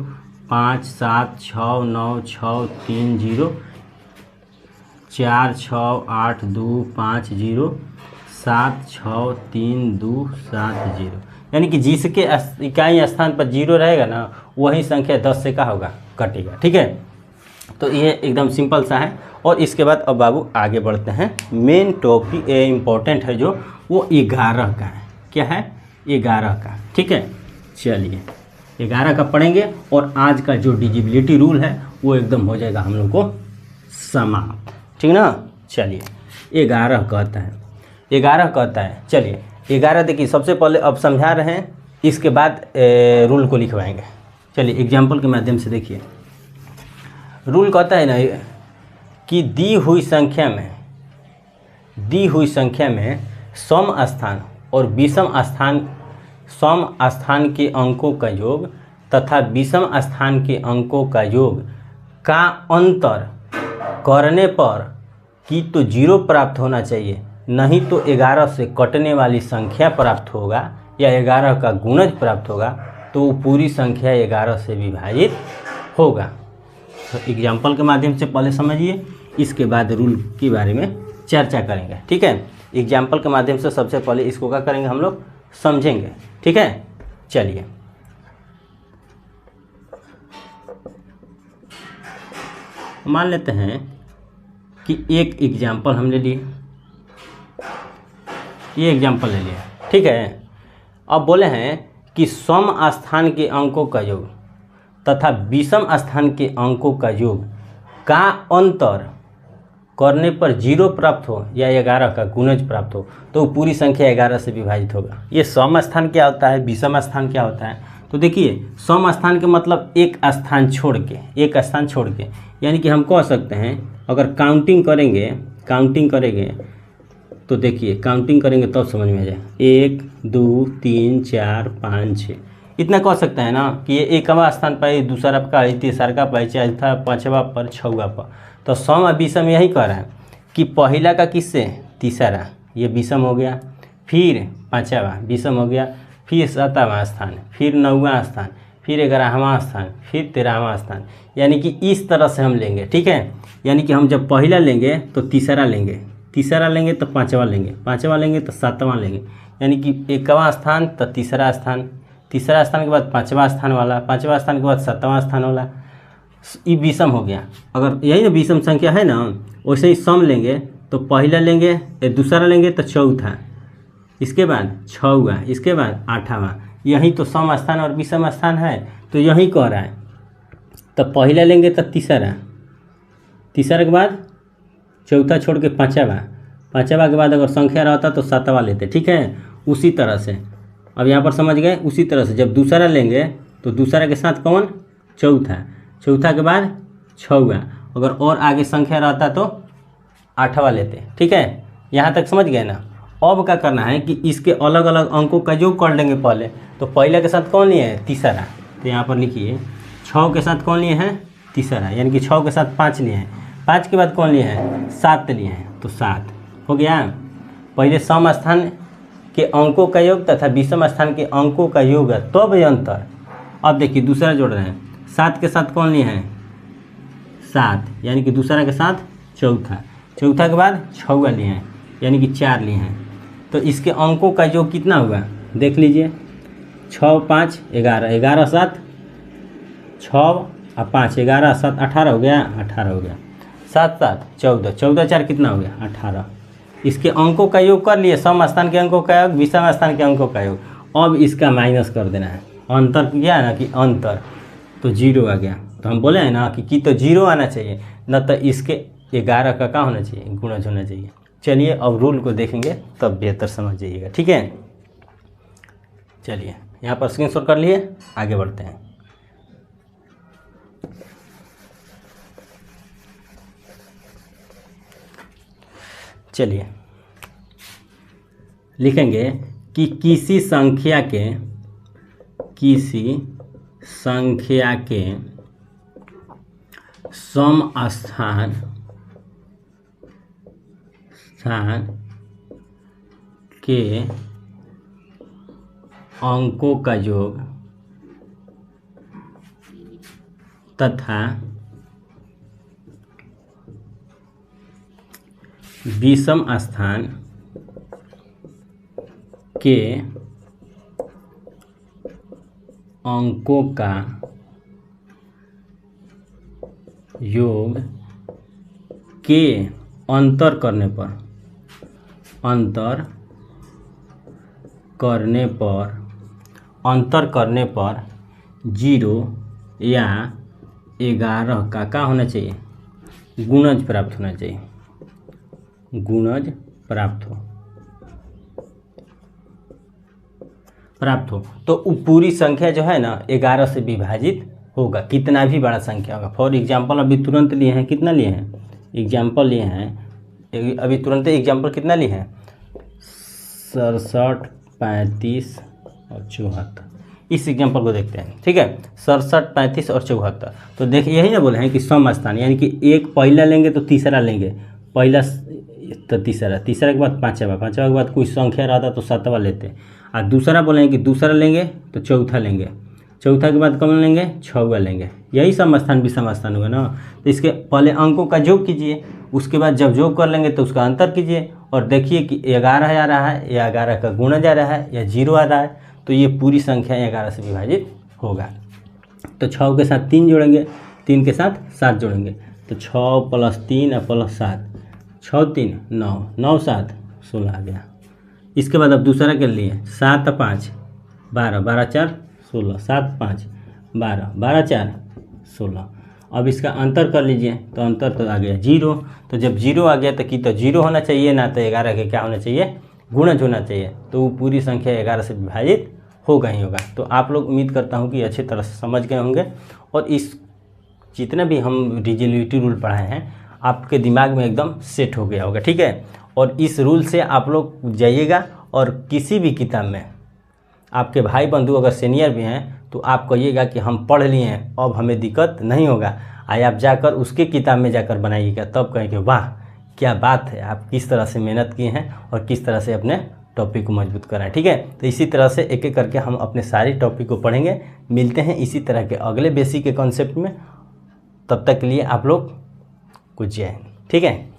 5 7 6 9 6 3 0 4 6 8 2 5 0 7 6 3 2 7 0, यानी कि जिसके इकाई स्थान पर 0 रहेगा ना वही संख्या 10 से क्या होगा, कटेगा। ठीक है, तो ये एकदम सिंपल सा है। और इसके बाद अब बाबू आगे बढ़ते हैं। मेन टॉपिक इम्पोर्टेंट है जो वो 11 का है। क्या है? 11 का। ठीक है, चलिए 11 का पढ़ेंगे और आज का जो डिजिबिलिटी रूल है वो एकदम हो जाएगा हम लोग को समाप्त। ठीक ना, चलिए 11 कहता है। चलिए 11 देखिए, सबसे पहले अब समझा रहे हैं, इसके बाद रूल को लिखवाएंगे। चलिए एग्जाम्पल के माध्यम से देखिए। रूल कहता है ना कि दी हुई संख्या में सम स्थान और विषम स्थान के अंकों का योग तथा विषम स्थान के अंकों का योग का अंतर करने पर कि तो 0 प्राप्त होना चाहिए, नहीं तो 11 से कटने वाली संख्या प्राप्त होगा या 11 का गुणज प्राप्त होगा, तो वो पूरी संख्या 11 से विभाजित होगा। तो एग्जाम्पल के माध्यम से पहले समझिए, इसके बाद रूल के बारे में चर्चा करेंगे। ठीक है, एग्जाम्पल के माध्यम से सबसे पहले इसको क्या करेंगे, हम लोग समझेंगे। ठीक है, चलिए मान लेते हैं कि एक एग्जाम्पल हम ले लिए, ये एग्जाम्पल ले लिया। ठीक है, अब बोले हैं कि सम स्थान के अंकों का योग तथा विषम स्थान के अंकों का योग का अंतर करने पर 0 प्राप्त हो या 11 का गुणज प्राप्त हो तो वो पूरी संख्या 11 से विभाजित होगा। ये सम स्थान क्या होता है, विषम स्थान क्या होता है? तो देखिए सम स्थान के मतलब एक स्थान छोड़ के, यानी कि हम कह सकते हैं अगर काउंटिंग करेंगे तो देखिए काउंटिंग करेंगे तब समझ में आ जाए। 1 2 3 4 5 6 इतना कह सकते हैं ना कि ये एकवा स्थान पर, दूसरा पर, तीसरा का पर, चौथा, पाँचवा पर, छवा पर। तो सम और विषम यही कह रहा है कि पहला का किससे, तीसरा, ये विषम हो गया, फिर पाँचवा विषम हो गया, फिर 7वां स्थान, फिर 9वां स्थान, फिर 11वां स्थान, फिर 13वां स्थान, यानी कि इस तरह से हम लेंगे। ठीक है, यानी कि हम जब पहला लेंगे तो तीसरा लेंगे तो पाँचवा लेंगे तो 7वां लेंगे, यानी कि 1वां स्थान तो तीसरा स्थान के बाद 5वां स्थान वाला, 5वां स्थान के बाद 7वां स्थान वाला, ये विषम हो गया। अगर यही ना विषम संख्या है ना, वैसे ही सम लेंगे तो पहला लेंगे, दूसरा लेंगे तो चौथा, इसके बाद 6वां, इसके बाद 8वां, यही तो सम स्थान और विषम स्थान है। तो यही कह रहा है, तो पहला लेंगे तो तीसरा के बाद चौथा छोड़ के पाँचवा के बाद अगर संख्या रहता तो 7वां लेते। ठीक है, उसी तरह से अब यहाँ पर समझ गए। उसी तरह से जब दूसरा लेंगे तो दूसरा के साथ कौन, चौथा के बाद 6वां, अगर और आगे संख्या रहता तो 8वां लेते। ठीक है, यहाँ तक समझ गए ना। अब क्या करना है कि इसके अलग अलग अंकों का योग कर लेंगे पहले। तो पहले के साथ कौन लिए हैं, तीसरा, तो यहाँ पर लिखिए 6 के साथ कौन लिए हैं, तीसरा, यानी कि 6 के साथ 5 लिए हैं, 5 के बाद कौन लिए हैं, 7 लिए हैं, तो 7 हो गया। पहले सम स्थान के अंकों का योग तथा विषम स्थान के अंकों का योग है, तब ये अंतर। अब देखिए दूसरा जोड़ रहे हैं, 7 के साथ कौन लिए हैं, 7, यानी कि दूसरा के साथ चौथा के बाद 6वां लिए हैं, यानी कि 4 लिए हैं। तो इसके अंकों का योग कितना हुआ, देख लीजिए, 6 5 11, 11 7 6 और 5, 11 7 18 हो गया, 7 7 14, 14 4 कितना हो गया, 18। इसके अंकों का योग कर लिए, सम स्थान के अंकों का योग, विषम स्थान के अंकों का योग। अब इसका माइनस कर देना है, अंतर क्या है ना कि अंतर, तो 0 आ गया। तो हम बोले हैं ना कि तो 0 आना चाहिए, न तो इसके 11 का क्या होना चाहिए, गुणज होना चाहिए। चलिए अब रूल को देखेंगे तब बेहतर समझ जाइएगा। ठीक है, चलिए यहाँ पर स्क्रीनशॉट कर लिए, आगे बढ़ते हैं। चलिए लिखेंगे कि किसी संख्या के सम स्थान के अंकों का योग तथा विषम स्थान के अंकों का योग के अंतर करने पर 0 या 11 का क्या होना चाहिए, गुणज प्राप्त होना चाहिए, गुणज प्राप्त हो तो पूरी संख्या जो है ना 11 से विभाजित होगा, कितना भी बड़ा संख्या होगा। फॉर एग्जाम्पल अभी तुरंत लिए हैं, कितना लिए हैं, एग्जाम्पल लिए हैं, अभी तुरंत एग्जाम्पल कितना लिए हैं, 67 35 और 74। इस एग्जाम्पल को देखते हैं। ठीक है, 67 35 और 74। तो देखिए यही ना बोले हैं कि सम स्थान, यानी कि एक पहला लेंगे तो तीसरा लेंगे, पहला तो तीसरा के बाद पाँचवा के बाद कोई संख्या रहता तो 7वां लेते, और दूसरा बोलेंगे कि दूसरा लेंगे तो चौथा लेंगे, चौथा के बाद कौन लेंगे, 6वां लेंगे। यही सम स्थान विषम स्थान हुआ ना। तो इसके पहले अंकों का योग कीजिए, उसके बाद जब योग कर लेंगे तो उसका अंतर कीजिए और देखिए कि 11 आ रहा है या 11 का गुणज आ रहा है या 0 आ रहा है, तो ये पूरी संख्या 11 से विभाजित होगा। तो 6 के साथ 3 जोड़ेंगे, 3 के साथ 7 जोड़ेंगे, तो 6 + 3 + 7, 6 3 9, 9 7 16 आ गया। इसके बाद अब दूसरा के लिए 7 5 12, 12 4 16, 7 5 12, 12 4 16। अब इसका अंतर कर लीजिए, तो अंतर तो आ गया 0। तो जब 0 आ गया तो कि तो 0 होना चाहिए ना, तो 11 के क्या होना चाहिए, गुणज होना चाहिए। तो वो पूरी संख्या 11 से विभाजित होगा ही होगा। तो आप लोग उम्मीद करता हूँ कि अच्छी तरह से समझ गए होंगे और इस जितने भी हम डिजिलिटी रूल पढ़ाए हैं आपके दिमाग में एकदम सेट हो गया होगा, ठीक है। और इस रूल से आप लोग जाइएगा और किसी भी किताब में आपके भाई बंधु अगर सीनियर भी हैं तो आप कहिएगा कि हम पढ़ लिए हैं, अब हमें दिक्कत नहीं होगा। आइए आप जाकर उसके किताब में जाकर बनाइएगा, तब कहेंगे वाह क्या बात है, आप किस तरह से मेहनत किए हैं और किस तरह से अपने टॉपिक को मजबूत कराएं, ठीक है। तो इसी तरह से एक एक करके हम अपने सारे टॉपिक को पढ़ेंगे। मिलते हैं इसी तरह के अगले बेसिक के कॉन्सेप्ट में, तब तक के लिए आप लोग कुछ जय हिंद, ठीक है।